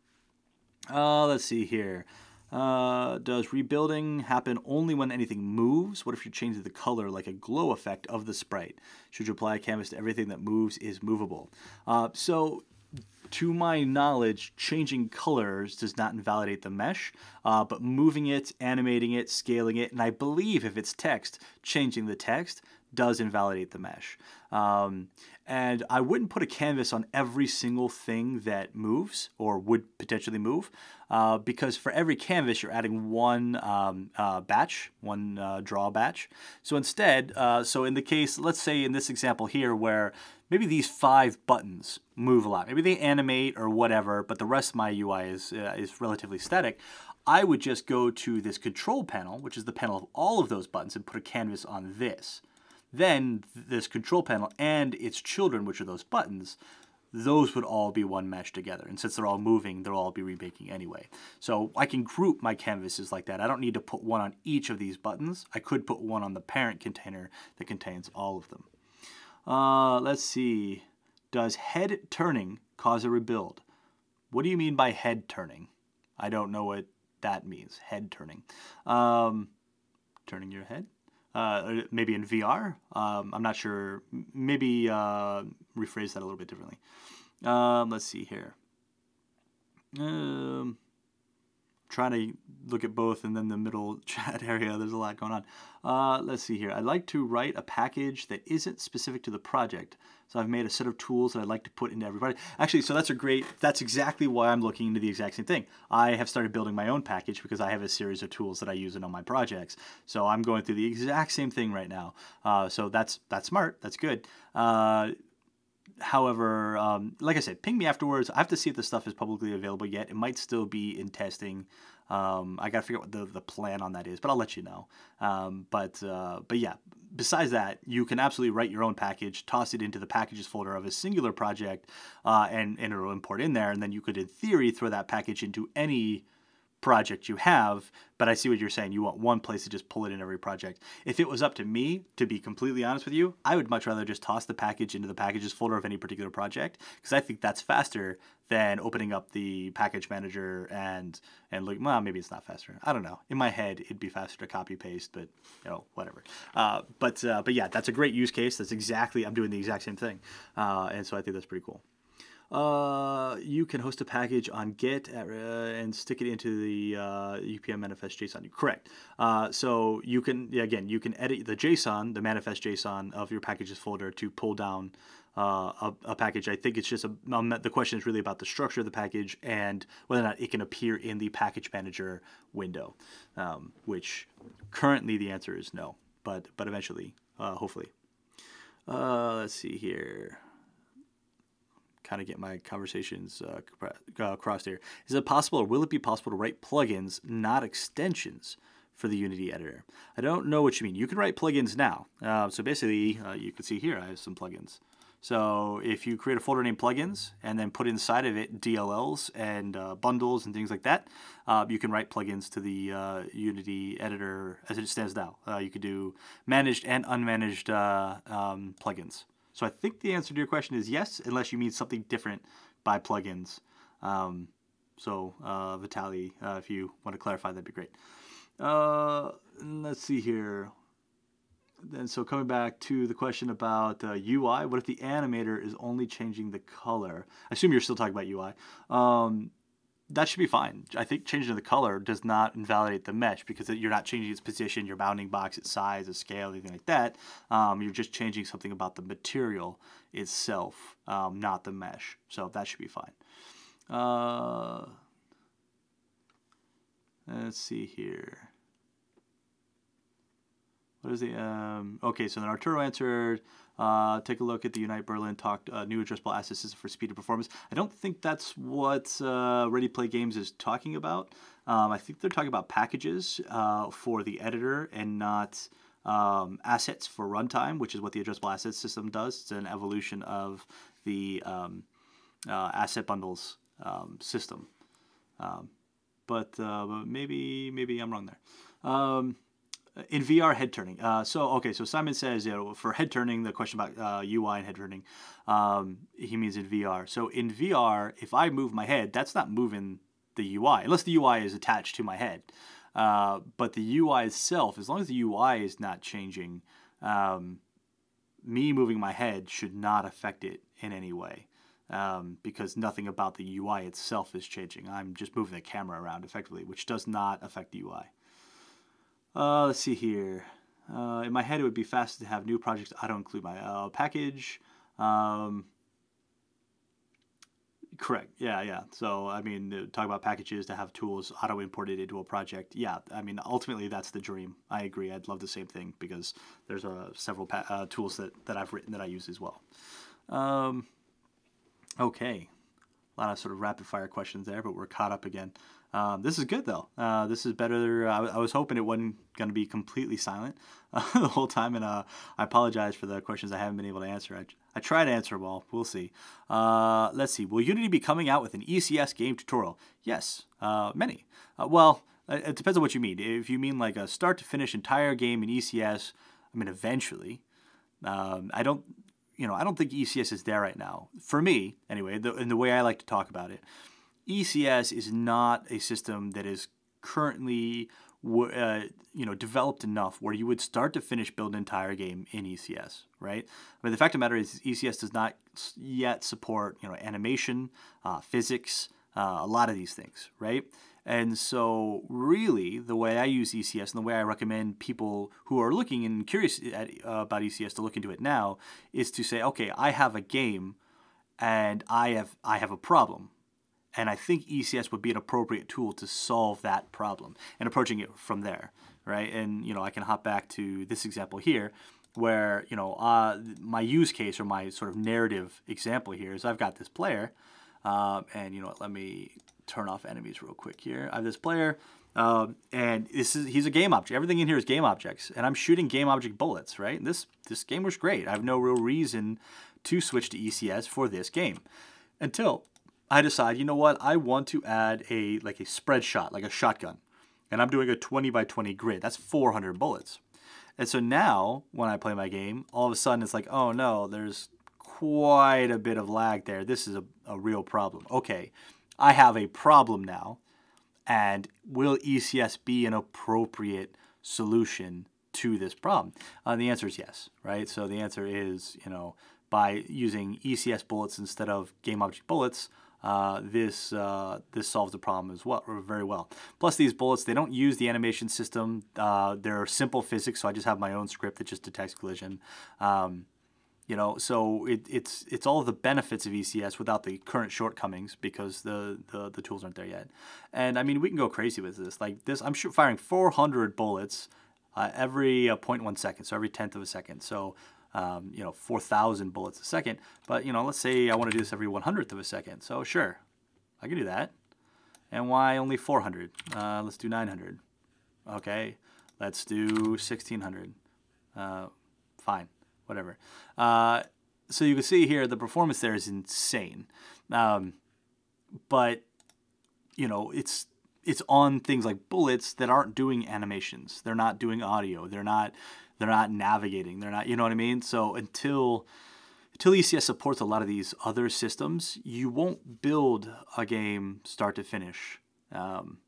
Let's see here. Does rebuilding happen only when anything moves? What if you're changing the color like a glow effect of the sprite? Should you apply a canvas to everything that moves is movable? So to my knowledge, changing colors does not invalidate the mesh, but moving it, animating it, scaling it, and I believe if it's text, changing the text does invalidate the mesh. And I wouldn't put a canvas on every single thing that moves or would potentially move, because for every canvas you're adding one batch, one draw batch. So instead, so in the case, let's say in this example here where maybe these 5 buttons move a lot, maybe they animate or whatever, but the rest of my UI is relatively static, I would just go to this control panel, which is the panel of all of those buttons, and put a canvas on this. Then this control panel and its children, which are those buttons, those would all be one mesh together. And since they're all moving, they'll all be remaking anyway. So I can group my canvases like that. I don't need to put one on each of these buttons. I could put one on the parent container that contains all of them. Let's see. Does head turning cause a rebuild? What do you mean by head turning? I don't know what that means, head turning. Turning your head? Maybe in VR. I'm not sure. Maybe rephrase that a little bit differently. Let's see here. Trying to look at both and then the middle chat area. There's a lot going on. Let's see here. I'd like to write a package that isn't specific to the project. So I've made a set of tools that I'd like to put into everybody. Actually, so that's exactly why I'm looking into the exact same thing. I have started building my own package because I have a series of tools that I use in all my projects. So I'm going through the exact same thing right now. So that's smart. That's good. However, like I said, ping me afterwards. I have to see if the stuff is publicly available yet. It might still be in testing. I got to figure out what the plan on that is, but I'll let you know. But yeah, besides that, you can absolutely write your own package, toss it into the packages folder of a singular project, and it'll import in there. And then you could, in theory, throw that package into any project you have, but I see what you're saying. You want one place to just pull it in every project. If it was up to me, to be completely honest with you, I would much rather just toss the package into the packages folder of any particular project, because I think that's faster than opening up the package manager and look, well, maybe it's not faster. I don't know. In my head, it'd be faster to copy paste, but whatever. But yeah, that's a great use case. That's exactly, I'm doing the exact same thing. And so I think that's pretty cool. You can host a package on Git and stick it into the UPM manifest JSON. Correct. So you can, again, you can edit the JSON, the manifest JSON of your packages folder to pull down a package. I think it's just the question is really about the structure of the package and whether or not it can appear in the package manager window, which currently the answer is no, but eventually, hopefully. Let's see here. Kind of get my conversations crossed here. Is it possible, or will it be possible to write plugins, not extensions, for the Unity editor? I don't know what you mean. You can write plugins now. So basically, you can see here I have some plugins. So if you create a folder named plugins and then put inside of it DLLs and bundles and things like that, you can write plugins to the Unity editor as it stands now. You could do managed and unmanaged plugins. So I think the answer to your question is yes, unless you mean something different by plugins. So Vitaly, if you want to clarify, that'd be great. Let's see here. Then so coming back to the question about UI, what if the animator is only changing the color? I assume you're still talking about UI. That should be fine. I think changing the color does not invalidate the mesh because you're not changing its position, your bounding box, its size, its scale, anything like that. You're just changing something about the material itself, not the mesh. So that should be fine. Let's see here. What is the, okay, so then Arturo answered, take a look at the Unite Berlin talked new addressable asset system for speed and performance. I don't think that's what Ready Play Games is talking about. I think they're talking about packages for the editor and not assets for runtime, which is what the addressable asset system does. It's an evolution of the asset bundles system. But maybe I'm wrong there. In VR head turning. So Simon says, for head turning, the question about UI and head turning, he means in VR. So in VR, if I move my head, that's not moving the UI, unless the UI is attached to my head. But the UI itself, as long as the UI is not changing, me moving my head should not affect it in any way, because nothing about the UI itself is changing. I'm just moving the camera around effectively, which does not affect the UI. Let's see here. In my head, it would be faster to have new projects auto-include my package. Correct. Yeah. So, I mean, talk about packages to have tools auto-imported into a project. Yeah, I mean, ultimately, that's the dream. I agree. I'd love the same thing because there's several tools that I've written that I use as well. Okay. A lot of sort of rapid-fire questions there, but we're caught up again. This is good, though. This is better. I was hoping it wasn't going to be completely silent the whole time, and I apologize for the questions I haven't been able to answer. I try to answer them all. We'll see. Let's see. Will Unity be coming out with an ECS game tutorial? Yes, many. Well, it depends on what you mean. If you mean like a start-to-finish entire game in ECS, I mean, eventually. I don't think ECS is there right now. For me, anyway, in the way I like to talk about it, ECS is not a system that is currently developed enough where you would start to finish build an entire game in ECS, right? I mean, the fact of the matter is ECS does not yet support animation, physics, a lot of these things, right? And so really the way I use ECS and the way I recommend people who are looking and curious about ECS to look into it now is to say, okay, I have a game and I have a problem. And I think ECS would be an appropriate tool to solve that problem and approaching it from there, right? And, I can hop back to this example here where, my use case or my sort of narrative example here is I've got this player and, let me turn off enemies real quick here. I have this player and he's a game object. Everything in here is game objects and I'm shooting game object bullets, right? And this game was great. I have no real reason to switch to ECS for this game until I decide, you know what, I want to add a spread shot, like a shotgun. And I'm doing a 20 by 20 grid. That's 400 bullets. And so now, when I play my game, all of a sudden it's like, oh no, there's quite a bit of lag there. This is a real problem. Okay, I have a problem now. And will ECS be an appropriate solution to this problem? The answer is yes, right? So the answer is, by using ECS bullets instead of game object bullets, this solves the problem as well, or very well. Plus, these bullets, they don't use the animation system. They're simple physics, so I just have my own script that just detects collision. So it's all of the benefits of ECS without the current shortcomings because the tools aren't there yet. And I mean, we can go crazy with this. Like this, I'm firing 400 bullets every 0.1 second, so every 1/10 of a second. So 4,000 bullets a second. But, let's say I want to do this every 1/100th of a second. So sure, I can do that. And why only 400? Let's do 900. Okay, let's do 1,600. Fine, whatever. So you can see here the performance there is insane. But, it's on things like bullets that aren't doing animations. They're not doing audio. They're not navigating. They're not, you know what I mean? So until ECS supports a lot of these other systems, you won't build a game start to finish, in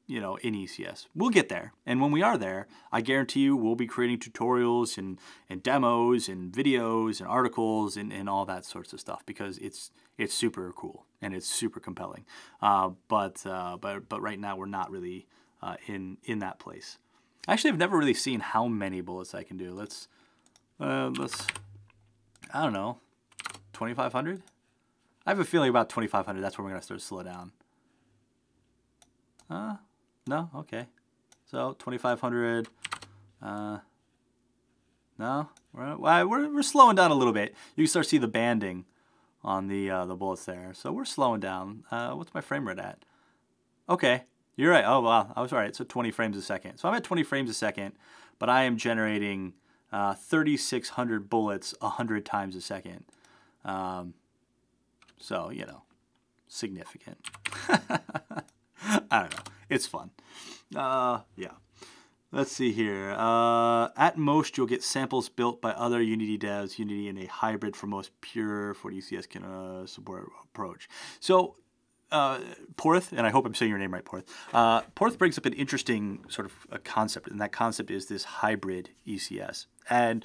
ECS. We'll get there. And when we are there, I guarantee you we'll be creating tutorials and demos and videos and articles and all that sorts of stuff because it's super cool and it's super compelling. But right now we're not really in that place. Actually, I've never really seen how many bullets I can do. Let's I don't know, 2,500? I have a feeling about 2,500, that's where we're going to start to slow down. No? Okay. So, 2,500, no? We're slowing down a little bit. You can start to see the banding on the bullets there. So, we're slowing down. What's my frame rate at? Okay. You're right. Oh, wow. I was right. So 20 frames a second. So I'm at 20 frames a second, but I am generating 3,600 bullets 100 times a second. So, significant. I don't know. It's fun. Yeah. Let's see here. At most, you'll get samples built by other Unity devs. Unity in a hybrid for most pure 40 ECS can support approach. So Porth, and I hope I'm saying your name right, Porth. Porth brings up an interesting sort of a concept, and that concept is this hybrid ECS. And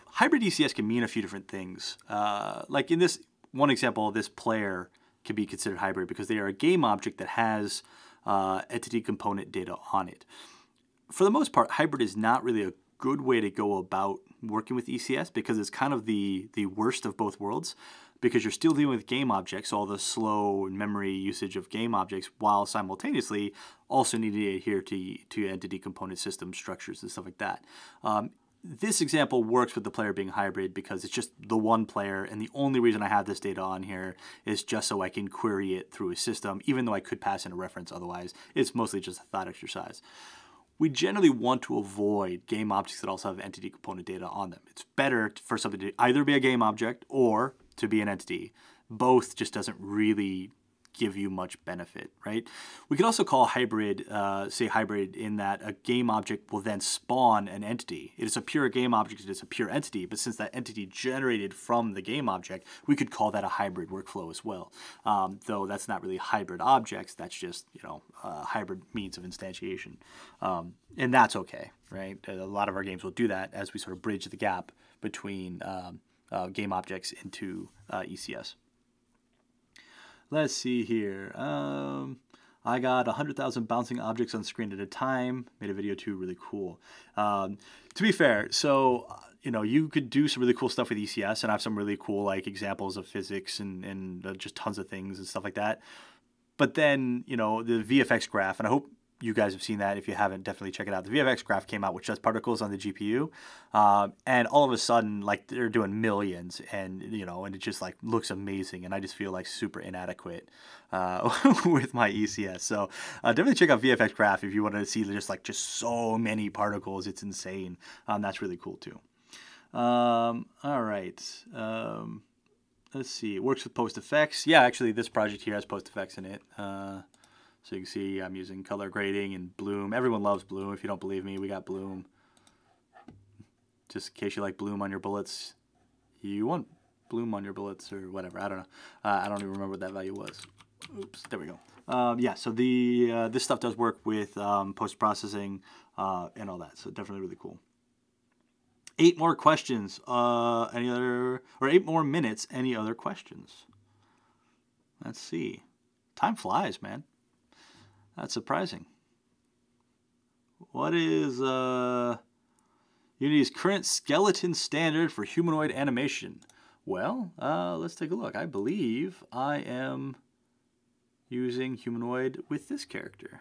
hybrid ECS can mean a few different things. Like in this one example, this player can be considered hybrid because they are a game object that has entity component data on it. For the most part, hybrid is not really a good way to go about working with ECS because it's kind of the worst of both worlds, because you're still dealing with game objects, all the slow memory usage of game objects, while simultaneously also needing to adhere to entity component system structures and stuff like that. This example works with the player being hybrid because it's just the one player, and the only reason I have this data on here is just so I can query it through a system, even though I could pass in a reference otherwise. It's mostly just a thought exercise. We generally want to avoid game objects that also have entity component data on them. It's better for something to either be a game object or to be an entity. Both just doesn't really give you much benefit, right? We could also call hybrid, say hybrid, in that a game object will then spawn an entity. It is a pure game object, it is a pure entity, but since that entity generated from the game object, we could call that a hybrid workflow as well. Though that's not really hybrid objects, that's just, hybrid means of instantiation. And that's okay, right? A lot of our games will do that as we sort of bridge the gap between game objects into ECS. Let's see here. I got 100,000 bouncing objects on screen at a time. Made a video too, really cool. To be fair, so you could do some really cool stuff with ECS, and I have some really cool like examples of physics and just tons of things and stuff like that. But then the VFX graph, and I hope you guys have seen that. If you haven't, definitely check it out. The VFX graph came out, which does particles on the GPU, and all of a sudden, like they're doing millions, and and it just like looks amazing, and I just feel like super inadequate with my ECS. So definitely check out VFX graph if you want to see just so many particles. It's insane. That's really cool too. All right. Let's see. It works with post effects. Yeah, actually, this project here has post effects in it. So you can see I'm using color grading and bloom. Everyone loves bloom. If you don't believe me, we got bloom. Just in case you like bloom on your bullets, you want bloom on your bullets or whatever. I don't know. I don't even remember what that value was. Oops, there we go. Yeah, so this stuff does work with post-processing and all that. So definitely really cool. 8 more questions. 8 more minutes. Any other questions? Let's see. Time flies, man. That's surprising. What is Unity's current skeleton standard for humanoid animation? Well, let's take a look. I believe I am using humanoid with this character.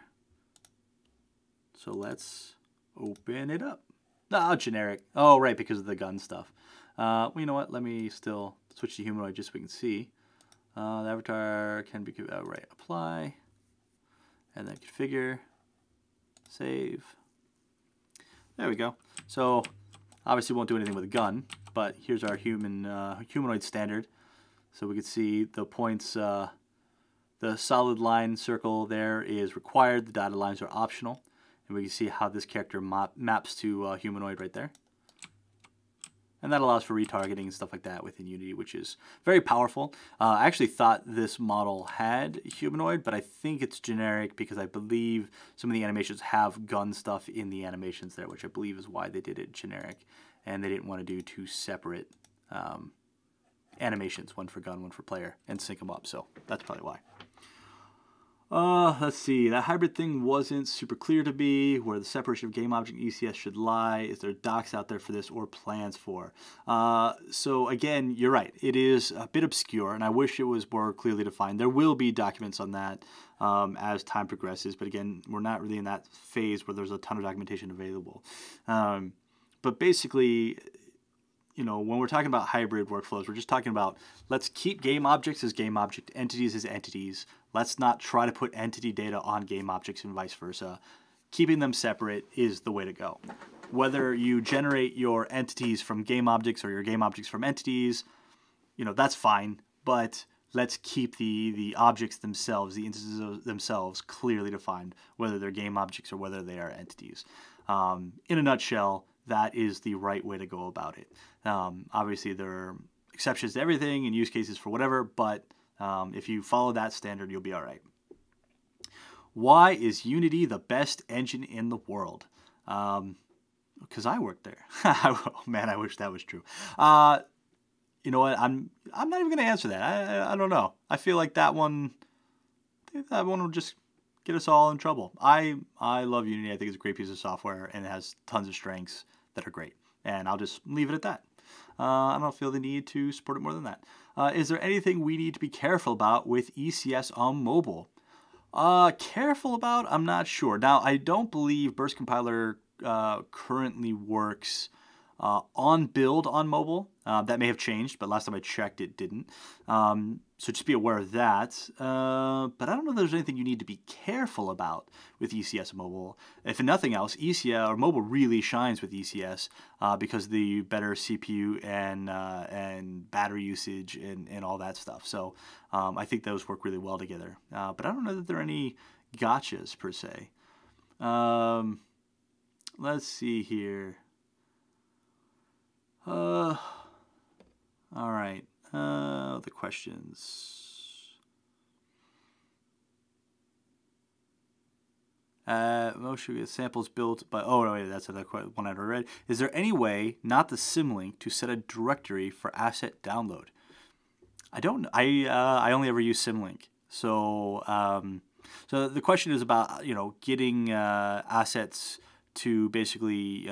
So let's open it up. Oh, generic. Oh, right, because of the gun stuff. Well, you know what? Let me still switch to humanoid just so we can see. The avatar can be, right, apply. And then configure, save. There we go. So obviously won't do anything with a gun, but here's our humanoid standard. So we can see the points, the solid line circle there is required, the dotted lines are optional. And we can see how this character maps to humanoid right there. And that allows for retargeting and stuff like that within Unity, which is very powerful. I actually thought this model had humanoid, but I think it's generic because I believe some of the animations have gun stuff in the animations there, which I believe is why they did it generic. And they didn't want to do 2 separate animations, one for gun, one for player, and sync them up. So that's probably why. Let's see, that hybrid thing wasn't super clear to me, where the separation of game object and ECS should lie. Is there docs out there for this or plans for? So again, you're right. It is a bit obscure, and I wish it was more clearly defined. There will be documents on that as time progresses, but again, we're not really in that phase where there's a ton of documentation available. But basically, when we're talking about hybrid workflows, we're just talking about let's keep game objects as game object, entities as entities. Let's not try to put entity data on game objects and vice versa. Keeping them separate is the way to go. Whether you generate your entities from game objects or your game objects from entities, that's fine, but let's keep the objects themselves, the instances themselves, clearly defined, whether they're game objects or whether they are entities. In a nutshell, that is the right way to go about it. Obviously, there are exceptions to everything and use cases for whatever, but If you follow that standard, you'll be all right. Why is Unity the best engine in the world? Because I worked there. Man, I wish that was true. You know what? I'm not even going to answer that. I don't know. I feel like that one will just get us all in trouble. I love Unity. I think it's a great piece of software, and it has tons of strengths that are great. And I'll just leave it at that. I don't feel the need to support it more than that. Is there anything we need to be careful about with ECS on mobile? Careful about? I'm not sure. Now, I don't believe Burst Compiler currently works on build on mobile. That may have changed, but last time I checked, it didn't. So just be aware of that. But I don't know if there's anything you need to be careful about with ECS mobile. If nothing else, ECS or mobile really shines with ECS because of the better CPU and battery usage and all that stuff. So I think those work really well together. But I don't know that there are any gotchas per se. Let's see here. All right. The questions. Most of the samples built by. Oh no, wait, that's another one I'd read. Is there any way not the symlink to set a directory for asset download? I don't. I only ever use symlink. So so the question is about getting assets to basically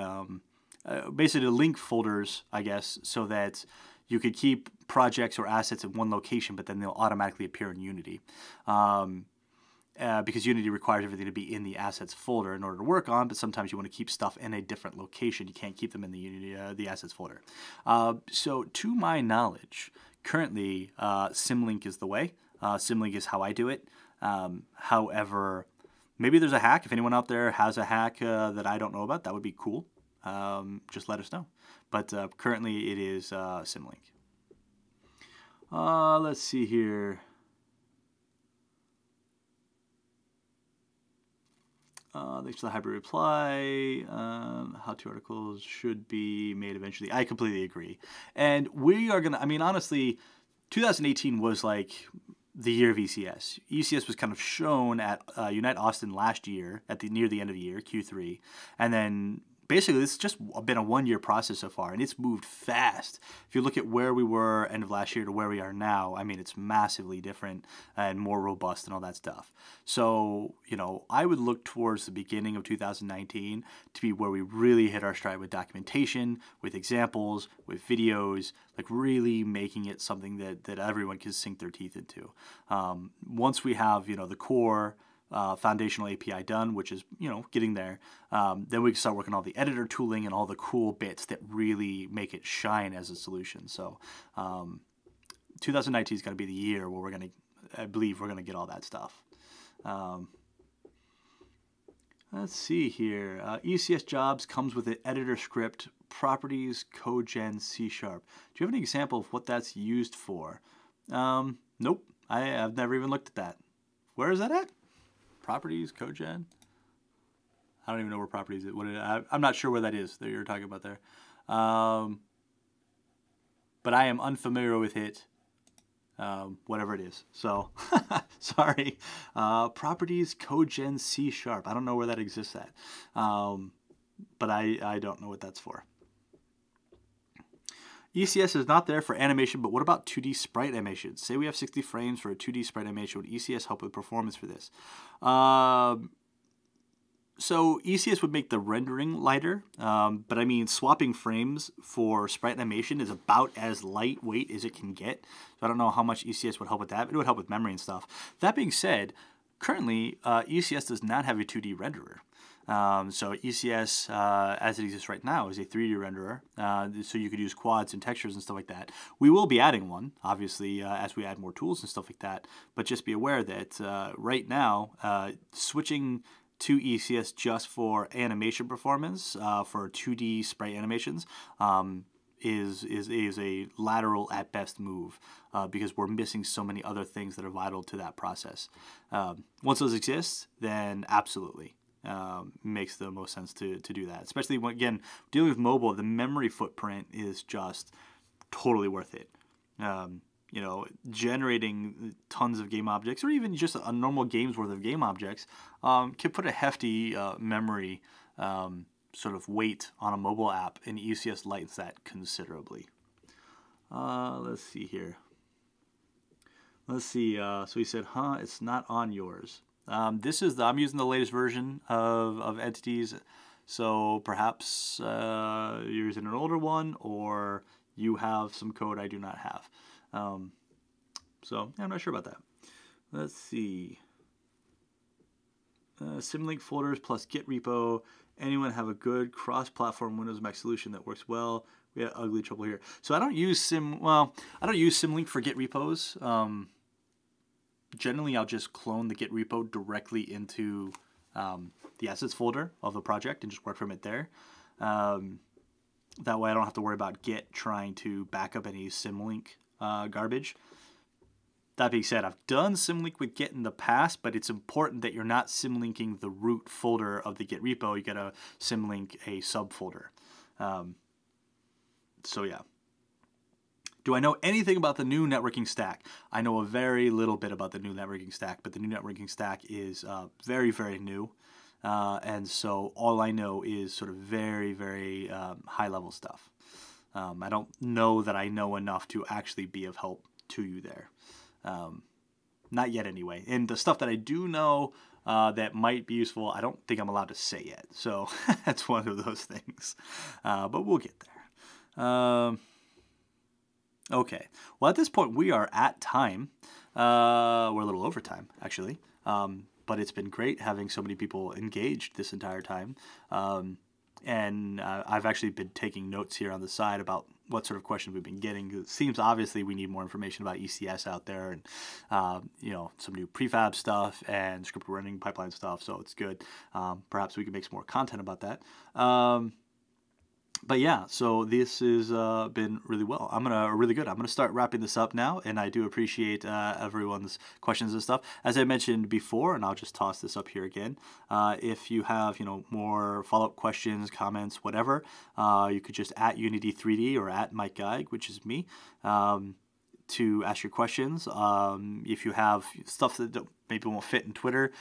link folders, I guess, so that you could keep projects or assets in one location, but then they'll automatically appear in Unity. Because Unity requires everything to be in the assets folder in order to work on, but sometimes you want to keep stuff in a different location. You can't keep them in the Unity the assets folder. So to my knowledge, currently symlink is the way. Symlink is how I do it. However, maybe there's a hack. If anyone out there has a hack that I don't know about, that would be cool. Just let us know. But currently it is symlink. Let's see here. Thanks for the hybrid reply. How-to articles should be made eventually. I completely agree. And we are going to, I mean, honestly, 2018 was like the year of ECS. ECS was kind of shown at Unite Austin last year, near the end of the year, Q3. And then basically, it's just been a one-year process so far, and it's moved fast. If you look at where we were end of last year to where we are now, I mean, it's massively different and more robust and all that stuff. So, I would look towards the beginning of 2019 to be where we really hit our stride with documentation, with examples, with videos, like really making it something that everyone can sink their teeth into. Once we have, the core foundational API done, which is, getting there. Then we can start working on all the editor tooling and all the cool bits that really make it shine as a solution. So 2019 is going to be the year where I believe we're going to get all that stuff. Let's see here. ECS jobs comes with an editor script, properties, CodeGen, C#. Do you have any example of what that's used for? Nope. I've never even looked at that. Where is that at? Properties, CodeGen. I don't even know where properties is. I'm not sure where that is that you're talking about there. But I am unfamiliar with it, whatever it is. So, sorry. Properties, CodeGen, C#. I don't know where that exists at. But I don't know what that's for. ECS is not there for animation, but what about 2D sprite animation? Say we have 60 frames for a 2D sprite animation. Would ECS help with performance for this? So ECS would make the rendering lighter, but I mean swapping frames for sprite animation is about as lightweight as it can get. So I don't know how much ECS would help with that. It would help with memory and stuff. That being said, currently ECS does not have a 2D renderer. So ECS, as it exists right now, is a 3D renderer, so you could use quads and textures and stuff like that. We will be adding one, obviously, as we add more tools and stuff like that, but just be aware that right now, switching to ECS just for animation performance, for 2D sprite animations, is a lateral at best move, because we're missing so many other things that are vital to that process. Once those exist, then absolutely. Makes the most sense to do that, especially when, again, dealing with mobile. The memory footprint is just totally worth it. generating tons of game objects, or even just a normal game's worth of game objects, can put a hefty memory sort of weight on a mobile app, and ECS lightens that considerably. Let's see here. Let's see. So he said, it's not on yours. I'm using the latest version of Entities, so perhaps you're using an older one, or you have some code I do not have. So yeah, I'm not sure about that. Let's see. Symlink folders plus Git repo. Anyone have a good cross-platform Windows Mac solution that works well? We had ugly trouble here. So I don't use Symlink for Git repos. Generally, I'll just clone the Git repo directly into the assets folder of the project and just work from it there. That way I don't have to worry about Git trying to back up any Symlink garbage. That being said, I've done Symlink with Git in the past, but it's important that you're not Symlinking the root folder of the Git repo. You gotta Symlink a subfolder. So yeah. Do I know anything about the new networking stack? I know a very little bit about the new networking stack, but the new networking stack is very, very new. And so all I know is sort of very, very high-level stuff. I don't know that I know enough to actually be of help to you there. Not yet anyway. And the stuff that I do know that might be useful, I don't think I'm allowed to say yet. So that's one of those things. But we'll get there. Okay. Well, at this point, we are at time. We're a little over time, actually. But it's been great having so many people engaged this entire time. And I've actually been taking notes here on the side about what sort of questions we've been getting. It seems obviously we need more information about ECS out there, and some new prefab stuff and script running pipeline stuff. So it's good. Perhaps we can make some more content about that. But yeah, so this has been really well. Really good. I'm gonna start wrapping this up now, and I do appreciate everyone's questions and stuff. As I mentioned before, and I'll just toss this up here again. If you have more follow-up questions, comments, whatever, you could just at Unity 3D or at Mike Geig, which is me, to ask your questions. If you have stuff that maybe won't fit in Twitter,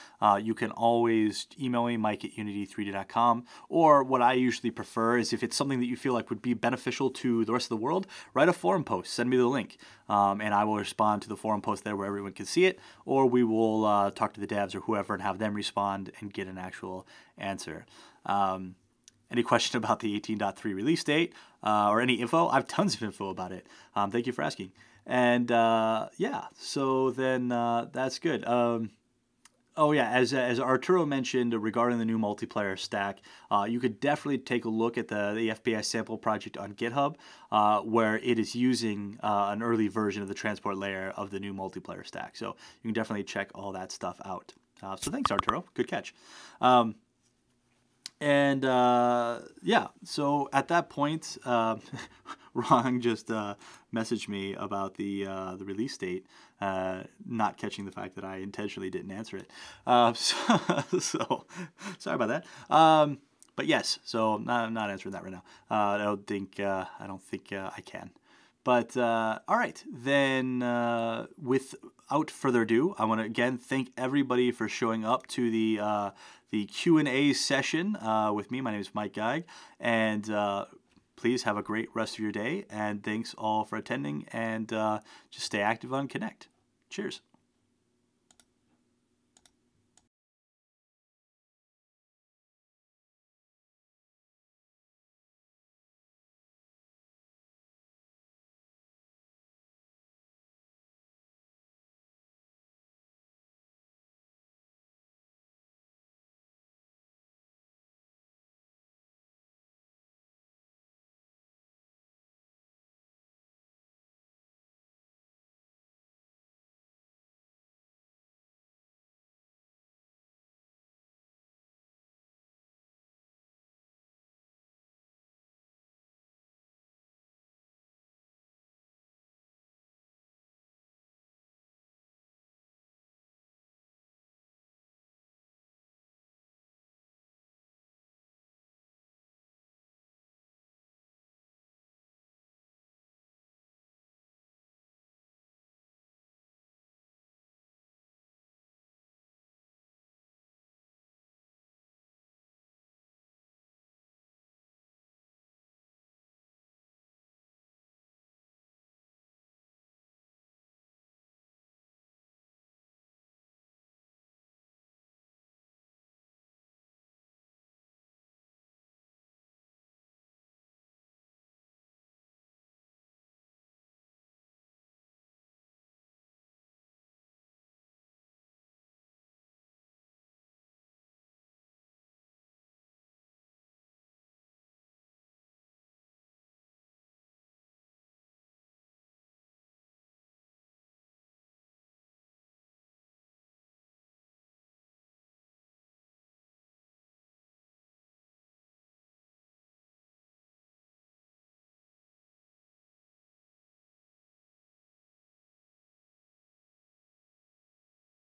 you can always email me, mike@unity3d.com. Or what I usually prefer is if it's something that you feel like would be beneficial to the rest of the world, write a forum post, send me the link, and I will respond to the forum post there where everyone can see it, or we will talk to the devs or whoever and have them respond and get an actual answer. Any question about the 18.3 release date or any info? I have tons of info about it. Thank you for asking. And yeah, so then that's good. Oh yeah, as Arturo mentioned regarding the new multiplayer stack, you could definitely take a look at the FBI sample project on GitHub, where it is using an early version of the transport layer of the new multiplayer stack. So you can definitely check all that stuff out. So thanks, Arturo. Good catch. And yeah, so at that point, Ron just messaged me about the release date, not catching the fact that I intentionally didn't answer it. So sorry about that. But yes, so I'm not answering that right now. I don't think I can. But all right, then without further ado, I want to again thank everybody for showing up to the Q&A session with me. My name is Mike Geig, and please have a great rest of your day, and thanks all for attending, and just stay active on Connect. Cheers.